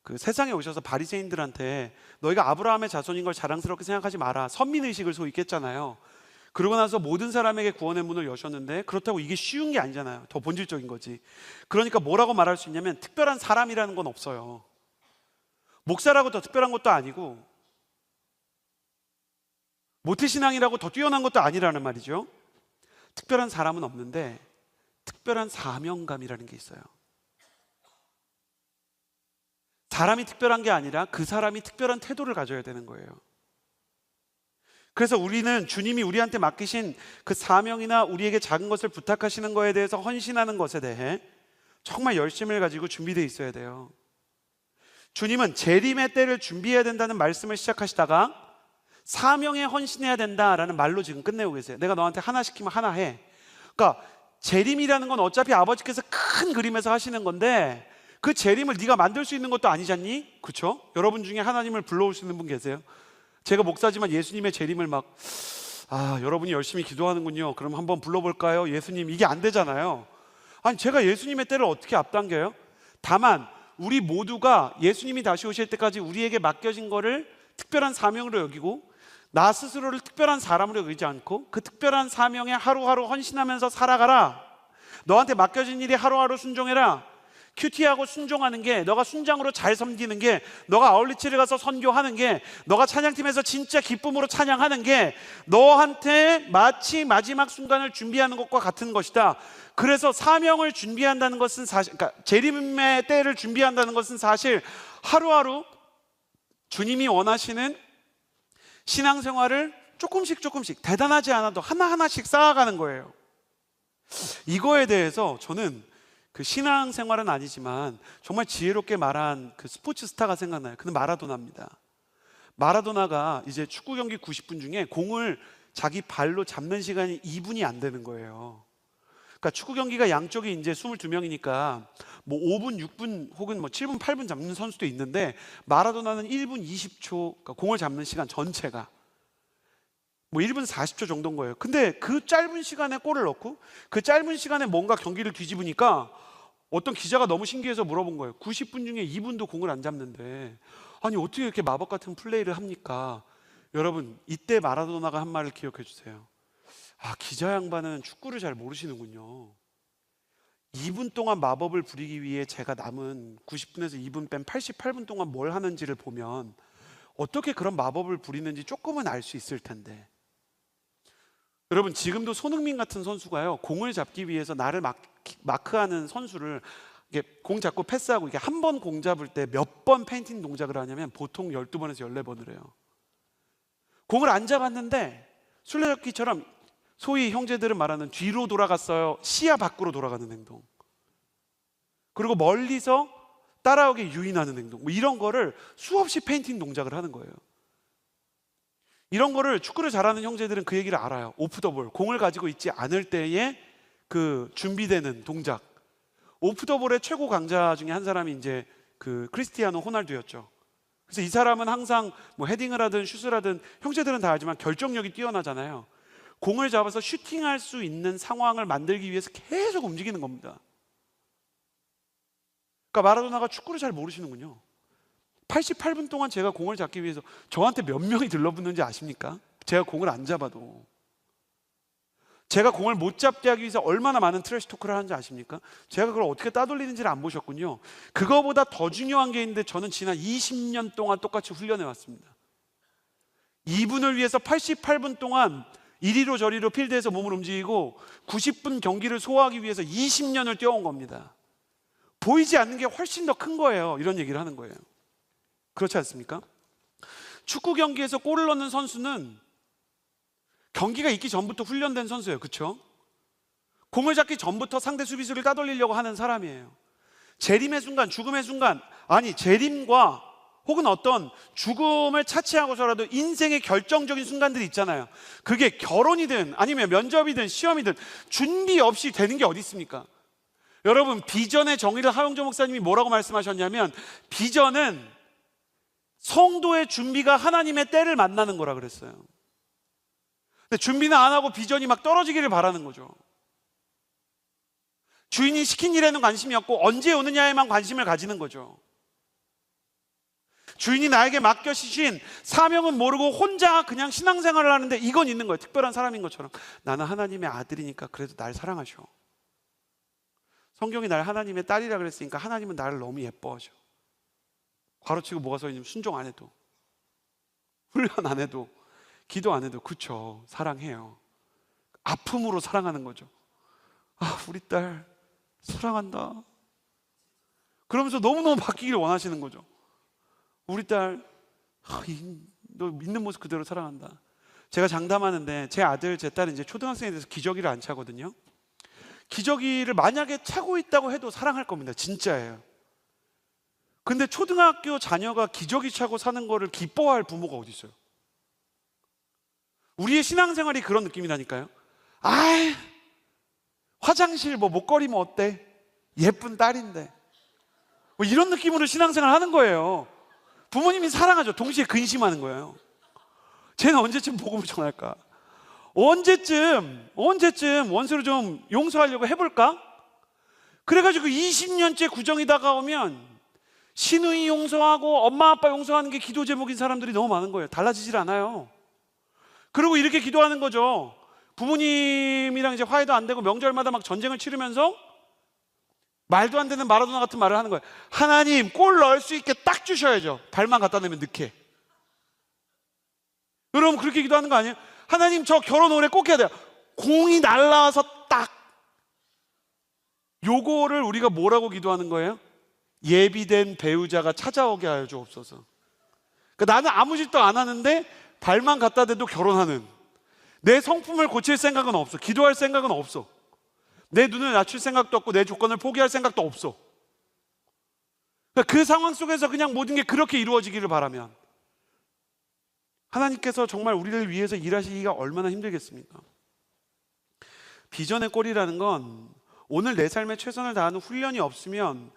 그 세상에 오셔서 바리새인들한테 너희가 아브라함의 자손인 걸 자랑스럽게 생각하지 마라, 선민의식을 소위 깼잖아요. 그러고 나서 모든 사람에게 구원의 문을 여셨는데, 그렇다고 이게 쉬운 게 아니잖아요. 더 본질적인 거지. 그러니까 뭐라고 말할 수 있냐면 특별한 사람이라는 건 없어요. 목사라고 더 특별한 것도 아니고 모태신앙이라고 더 뛰어난 것도 아니라는 말이죠. 특별한 사람은 없는데 특별한 사명감이라는 게 있어요. 사람이 특별한 게 아니라 그 사람이 특별한 태도를 가져야 되는 거예요. 그래서 우리는 주님이 우리한테 맡기신 그 사명이나 우리에게 작은 것을 부탁하시는 거에 대해서 헌신하는 것에 대해 정말 열심을 가지고 준비되어 있어야 돼요. 주님은 재림의 때를 준비해야 된다는 말씀을 시작하시다가 사명에 헌신해야 된다라는 말로 지금 끝내고 계세요. 내가 너한테 하나 시키면 하나 해. 그러니까 재림이라는 건 어차피 아버지께서 큰 그림에서 하시는 건데, 그 재림을 네가 만들 수 있는 것도 아니잖니? 그렇죠? 여러분 중에 하나님을 불러오시는 분 계세요? 제가 목사지만 예수님의 재림을 여러분이 열심히 기도하는군요, 그럼 한번 불러볼까요? 예수님, 이게 안 되잖아요. 아니, 제가 예수님의 때를 어떻게 앞당겨요? 다만 우리 모두가 예수님이 다시 오실 때까지 우리에게 맡겨진 거를 특별한 사명으로 여기고, 나 스스로를 특별한 사람으로 여기지 않고 그 특별한 사명에 하루하루 헌신하면서 살아가라. 너한테 맡겨진 일이 하루하루 순종해라. 큐티하고 순종하는 게, 너가 순장으로 잘 섬기는 게, 너가 아울리치를 가서 선교하는 게, 너가 찬양팀에서 진짜 기쁨으로 찬양하는 게 너한테 마치 마지막 순간을 준비하는 것과 같은 것이다. 그래서 사명을 준비한다는 것은 사실, 그러니까 재림의 때를 준비한다는 것은 사실 하루하루 주님이 원하시는 신앙생활을 조금씩 대단하지 않아도 하나하나씩 쌓아가는 거예요. 이거에 대해서 저는 그 신앙생활은 아니지만 정말 지혜롭게 말한 그 스포츠 스타가 생각나요. 그는 마라도나입니다. 마라도나가 이제 축구 경기 90분 중에 공을 자기 발로 잡는 시간이 2분이 안 되는 거예요. 그러니까 축구 경기가 양쪽이 이제 22명이니까 뭐 5분, 6분 혹은 뭐 7분, 8분 잡는 선수도 있는데, 마라도나는 1분 20초, 그러니까 공을 잡는 시간 전체가 뭐 1분 40초 정도인 거예요. 근데 그 짧은 시간에 골을 넣고 그 짧은 시간에 뭔가 경기를 뒤집으니까 어떤 기자가 너무 신기해서 물어본 거예요. 90분 중에 2분도 공을 안 잡는데 아니 어떻게 이렇게 마법 같은 플레이를 합니까? 여러분, 이때 마라도나가 한 말을 기억해 주세요. 아, 기자 양반은 축구를 잘 모르시는군요. 2분 동안 마법을 부리기 위해 제가 남은 90분에서 2분 뺀 88분 동안 뭘 하는지를 보면 어떻게 그런 마법을 부리는지 조금은 알 수 있을 텐데. 여러분, 지금도 손흥민 같은 선수가요, 공을 잡기 위해서 나를 마크하는 선수를 이게 공 잡고 패스하고 이게 한 번 공 잡을 때 몇 번 페인팅 동작을 하냐면 보통 12번에서 14번을 해요. 공을 안 잡았는데 술래잡기처럼 소위 형제들은 말하는 뒤로 돌아갔어요. 시야 밖으로 돌아가는 행동. 그리고 멀리서 따라오게 유인하는 행동. 뭐 이런 거를 수없이 페인팅 동작을 하는 거예요. 이런 거를 축구를 잘하는 형제들은 그 얘기를 알아요. 오프 더 볼, 공을 가지고 있지 않을 때의 그 준비되는 동작. 오프 더 볼의 최고 강자 중에 한 사람이 이제 그 크리스티아노 호날두였죠. 그래서 이 사람은 항상 뭐 헤딩을 하든 슛을 하든 형제들은 다 알지만 결정력이 뛰어나잖아요. 공을 잡아서 슈팅할 수 있는 상황을 만들기 위해서 계속 움직이는 겁니다. 그러니까 마라도나가 축구를 잘 모르시는군요. 88분 동안 제가 공을 잡기 위해서 저한테 몇 명이 들러붙는지 아십니까? 제가 공을 안 잡아도. 제가 공을 못 잡게 하기 위해서 얼마나 많은 트래시 토크를 하는지 아십니까? 제가 그걸 어떻게 따돌리는지를 안 보셨군요. 그거보다 더 중요한 게 있는데 저는 지난 20년 동안 똑같이 훈련해 왔습니다. 이분을 위해서 88분 동안 이리로 저리로 필드에서 몸을 움직이고 90분 경기를 소화하기 위해서 20년을 뛰어온 겁니다. 보이지 않는 게 훨씬 더 큰 거예요. 이런 얘기를 하는 거예요. 그렇지 않습니까? 축구 경기에서 골을 넣는 선수는 경기가 있기 전부터 훈련된 선수예요. 그렇죠? 공을 잡기 전부터 상대 수비수를 따돌리려고 하는 사람이에요. 재림의 순간, 죽음의 순간, 아니 재림과 혹은 어떤 죽음을 차치하고서라도 인생의 결정적인 순간들이 있잖아요. 그게 결혼이든 아니면 면접이든 시험이든 준비 없이 되는 게 어디 있습니까? 여러분, 비전의 정의를 하용조 목사님이 뭐라고 말씀하셨냐면 비전은 성도의 준비가 하나님의 때를 만나는 거라 그랬어요. 근데 준비는 안 하고 비전이 막 떨어지기를 바라는 거죠. 주인이 시킨 일에는 관심이 없고 언제 오느냐에만 관심을 가지는 거죠. 주인이 나에게 맡겨주신 사명은 모르고 혼자 그냥 신앙생활을 하는데 이건 있는 거예요. 특별한 사람인 것처럼. 나는 하나님의 아들이니까 그래도 날 사랑하셔. 성경이 날 하나님의 딸이라 그랬으니까 하나님은 나를 너무 예뻐하셔. 괄호치고 뭐가 써 있냐면 순종 안 해도, 훈련 안 해도, 기도 안 해도 그쵸, 사랑해요. 아픔으로 사랑하는 거죠. 아, 우리 딸 사랑한다. 그러면서 너무너무 바뀌기를 원하시는 거죠. 우리 딸, 너 믿는 모습 그대로 사랑한다. 제가 장담하는데 제 아들, 제 딸은 이제 초등학생에 대해서 기저귀를 안 차거든요. 기저귀를 만약에 차고 있다고 해도 사랑할 겁니다. 진짜예요. 근데 초등학교 자녀가 기저귀 차고 사는 거를 기뻐할 부모가 어디 있어요? 우리의 신앙생활이 그런 느낌이라니까요. 아이, 화장실 뭐 목걸이 뭐 어때? 예쁜 딸인데. 뭐 이런 느낌으로 신앙생활 하는 거예요. 부모님이 사랑하죠. 동시에 근심하는 거예요. 쟤는 언제쯤 복음을 전할까? 언제쯤 원수를 좀 용서하려고 해볼까? 그래가지고 20년째 구정이 다가오면 시누이 용서하고 엄마 아빠 용서하는 게 기도 제목인 사람들이 너무 많은 거예요. 달라지질 않아요. 그리고 이렇게 기도하는 거죠. 부모님이랑 이제 화해도 안 되고 명절마다 막 전쟁을 치르면서 말도 안 되는 마라도나 같은 말을 하는 거예요. 하나님, 골 넣을 수 있게 딱 주셔야죠. 발만 갖다 대면 넣게. 여러분 그렇게 기도하는 거 아니에요? 하나님, 저 결혼 올해 꼭 해야 돼요. 공이 날라와서 딱. 요거를 우리가 뭐라고 기도하는 거예요? 예비된 배우자가 찾아오게 하여 주옵소서. 그러니까 나는 아무 짓도 안 하는데 발만 갖다 대도 결혼하는, 내 성품을 고칠 생각은 없어. 기도할 생각은 없어. 내 눈을 낮출 생각도 없고 내 조건을 포기할 생각도 없어. 그러니까 그 상황 속에서 그냥 모든 게 그렇게 이루어지기를 바라면 하나님께서 정말 우리를 위해서 일하시기가 얼마나 힘들겠습니까? 비전의 골이라는 건 오늘 내 삶에 최선을 다하는 훈련이 없으면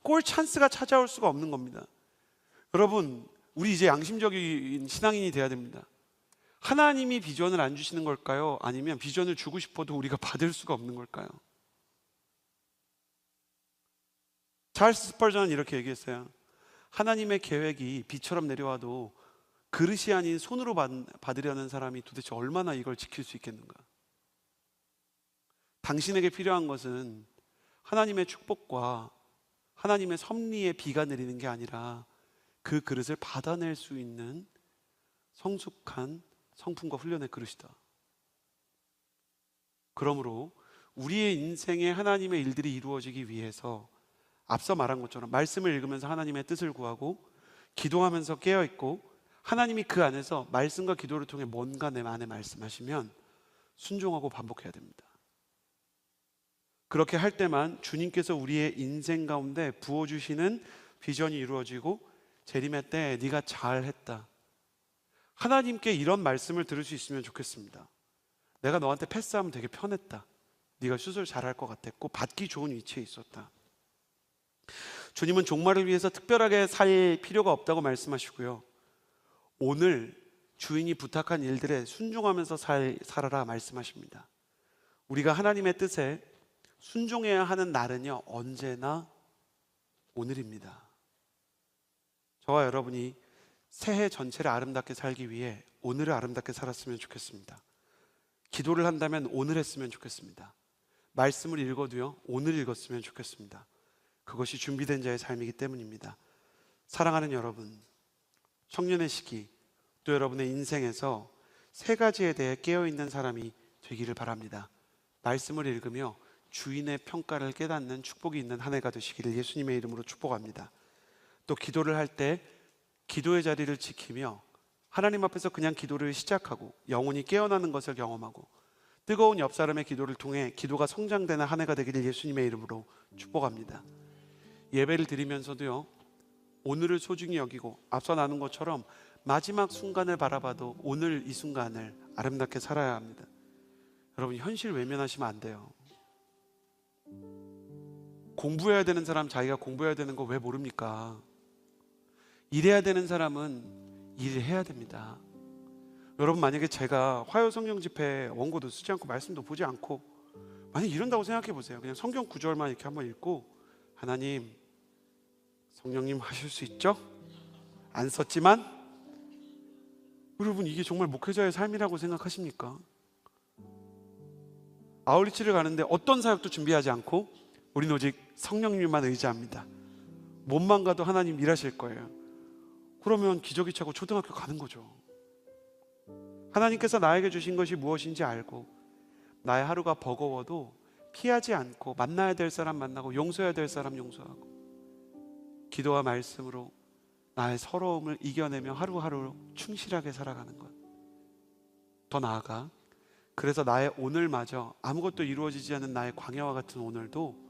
골 찬스가 찾아올 수가 없는 겁니다. 여러분, 우리 이제 양심적인 신앙인이 돼야 됩니다. 하나님이 비전을 안 주시는 걸까요? 아니면 비전을 주고 싶어도 우리가 받을 수가 없는 걸까요? 찰스 스펄전은 이렇게 얘기했어요. 하나님의 계획이 비처럼 내려와도 그릇이 아닌 손으로 받으려는 사람이 도대체 얼마나 이걸 지킬 수 있겠는가? 당신에게 필요한 것은 하나님의 축복과 하나님의 섭리의 비가 내리는 게 아니라 그 그릇을 받아낼 수 있는 성숙한 성품과 훈련의 그릇이다. 그러므로 우리의 인생에 하나님의 일들이 이루어지기 위해서 앞서 말한 것처럼 말씀을 읽으면서 하나님의 뜻을 구하고 기도하면서 깨어있고 하나님이 그 안에서 말씀과 기도를 통해 뭔가 내 안에 말씀하시면 순종하고 반복해야 됩니다. 그렇게 할 때만 주님께서 우리의 인생 가운데 부어주시는 비전이 이루어지고 재림의 때 네가 잘했다, 하나님께 이런 말씀을 들을 수 있으면 좋겠습니다. 내가 너한테 패스하면 되게 편했다, 네가 슛을 잘할 것 같았고 받기 좋은 위치에 있었다. 주님은 종말을 위해서 특별하게 살 필요가 없다고 말씀하시고요, 오늘 주인이 부탁한 일들에 순종하면서 살아라 말씀하십니다. 우리가 하나님의 뜻에 순종해야 하는 날은요, 언제나 오늘입니다. 저와 여러분이 새해 전체를 아름답게 살기 위해 오늘을 아름답게 살았으면 좋겠습니다. 기도를 한다면 오늘 했으면 좋겠습니다. 말씀을 읽어도요, 오늘 읽었으면 좋겠습니다. 그것이 준비된 자의 삶이기 때문입니다. 사랑하는 여러분, 청년의 시기 또 여러분의 인생에서 세 가지에 대해 깨어있는 사람이 되기를 바랍니다. 말씀을 읽으며 주인의 평가를 깨닫는 축복이 있는 한 해가 되시기를 예수님의 이름으로 축복합니다. 또 기도를 할 때 기도의 자리를 지키며 하나님 앞에서 그냥 기도를 시작하고 영혼이 깨어나는 것을 경험하고 뜨거운 옆 사람의 기도를 통해 기도가 성장되는 한 해가 되기를 예수님의 이름으로 축복합니다. 예배를 드리면서도요, 오늘을 소중히 여기고 앞서 나눈 것처럼 마지막 순간을 바라봐도 오늘 이 순간을 아름답게 살아야 합니다. 여러분, 현실 외면하시면 안 돼요. 공부해야 되는 사람 자기가 공부해야 되는 거 왜 모릅니까? 일해야 되는 사람은 일을 해야 됩니다. 여러분, 만약에 제가 화요 성경 집회 원고도 쓰지 않고 말씀도 보지 않고 만약 이런다고 생각해 보세요. 그냥 성경 구절만 이렇게 한번 읽고 하나님, 성령님 하실 수 있죠? 안 썼지만 여러분, 이게 정말 목회자의 삶이라고 생각하십니까? 아울리치를 가는데 어떤 사역도 준비하지 않고 우리는 오직 성령님만 의지합니다. 몸만 가도 하나님 일하실 거예요. 그러면 기저귀 차고 초등학교 가는 거죠. 하나님께서 나에게 주신 것이 무엇인지 알고 나의 하루가 버거워도 피하지 않고 만나야 될 사람 만나고 용서해야 될 사람 용서하고 기도와 말씀으로 나의 서러움을 이겨내며 하루하루 충실하게 살아가는 것. 더 나아가 그래서 나의 오늘마저 아무것도 이루어지지 않는 나의 광야와 같은 오늘도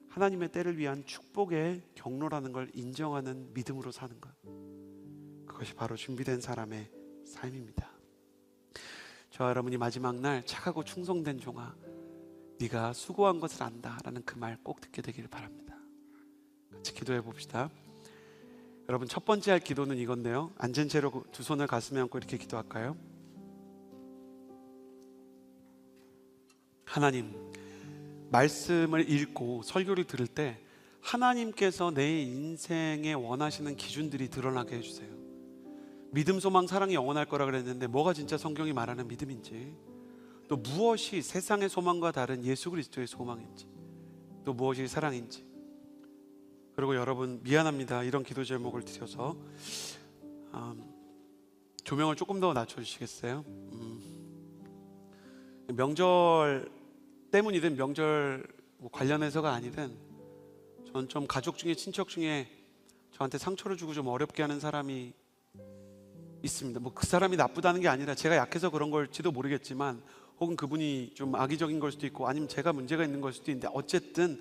하나님의 때를 위한 축복의 경로라는 걸 인정하는 믿음으로 사는 것. 그것이 바로 준비된 사람의 삶입니다. 저와 여러분이 마지막 날 착하고 충성된 종아, 네가 수고한 것을 안다 라는 그 말 꼭 듣게 되기를 바랍니다. 같이 기도해 봅시다. 여러분, 첫 번째 할 기도는 이건데요, 앉은 채로 두 손을 가슴에 얹고 이렇게 기도할까요? 하나님, 말씀을 읽고 설교를 들을 때 하나님께서 내 인생에 원하시는 기준들이 드러나게 해주세요. 믿음, 소망, 사랑이 영원할 거라 그랬는데 뭐가 진짜 성경이 말하는 믿음인지, 또 무엇이 세상의 소망과 다른 예수 그리스도의 소망인지, 또 무엇이 사랑인지. 그리고 여러분, 미안합니다, 이런 기도 제목을 드려서 조명을 조금 더 낮춰주시겠어요? 명절 때문이든 명절 관련해서가 아니든 전 좀 가족 중에 친척 중에 저한테 상처를 주고 좀 어렵게 하는 사람이 있습니다. 뭐 그 사람이 나쁘다는 게 아니라 제가 약해서 그런 걸지도 모르겠지만, 혹은 그분이 좀 악의적인 걸 수도 있고 아니면 제가 문제가 있는 걸 수도 있는데, 어쨌든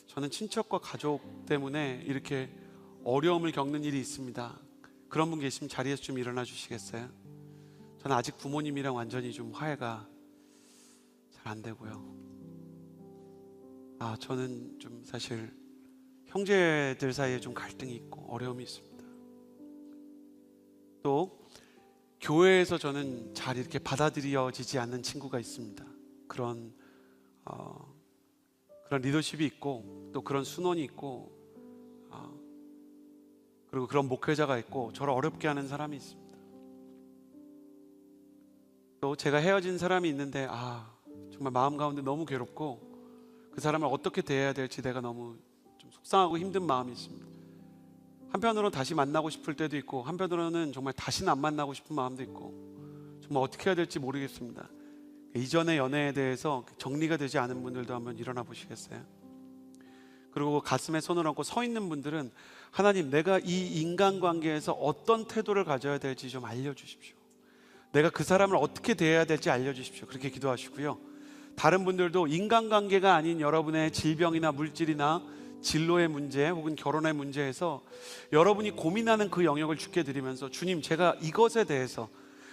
저는 친척과 가족 때문에 이렇게 어려움을 겪는 일이 있습니다. 그런 분 계시면 자리에서 좀 일어나 주시겠어요? 저는 아직 부모님이랑 완전히 좀 화해가 잘 안 되고요. 저는 좀 사실 형제들 사이에 좀 갈등이 있고 어려움이 있습니다. 또 교회에서 저는 잘 이렇게 받아들여지지 않는 친구가 있습니다. 그런 리더십이 있고 또 그런 순원이 있고 그리고 그런 목회자가 있고 저를 어렵게 하는 사람이 있습니다. 또 제가 헤어진 사람이 있는데 정말 마음 가운데 너무 괴롭고 그 사람을 어떻게 대해야 될지 내가 너무 좀 속상하고 힘든 마음이 있습니다. 한편으로는 다시 만나고 싶을 때도 있고 한편으로는 정말 다시는 안 만나고 싶은 마음도 있고 정말 어떻게 해야 될지 모르겠습니다. 이전의 연애에 대해서 정리가 되지 않은 분들도 한번 일어나 보시겠어요? 그리고 가슴에 손을 얹고 서 있는 분들은 하나님, 내가 이 인간관계에서 어떤 태도를 가져야 될지 좀 알려주십시오. 내가 그 사람을 어떻게 대해야 될지 알려주십시오. 그렇게 기도하시고요. 다른 분들도 인간관계가 아닌 여러분의 질병이나 물질이나 진로의 문제 혹은 결혼의 문제에서 여러분이 고민하는 그 영역을 주께 드리면서 주님, 제가 이것에 대해서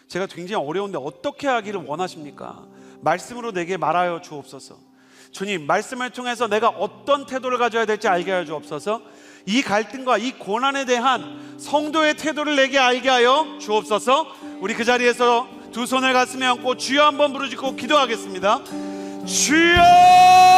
제가 굉장히 어려운데 어떻게 하기를 원하십니까? 말씀으로 내게 말하여 주옵소서. 주님, 말씀을 통해서 내가 어떤 태도를 가져야 될지 알게 하여 주옵소서. 이 갈등과 이 고난에 대한 성도의 태도를 내게 알게 하여 주옵소서. 우리 그 자리에서 두 손을 가슴에 얹고 주여 한번 부르짖고 기도하겠습니다. 주여!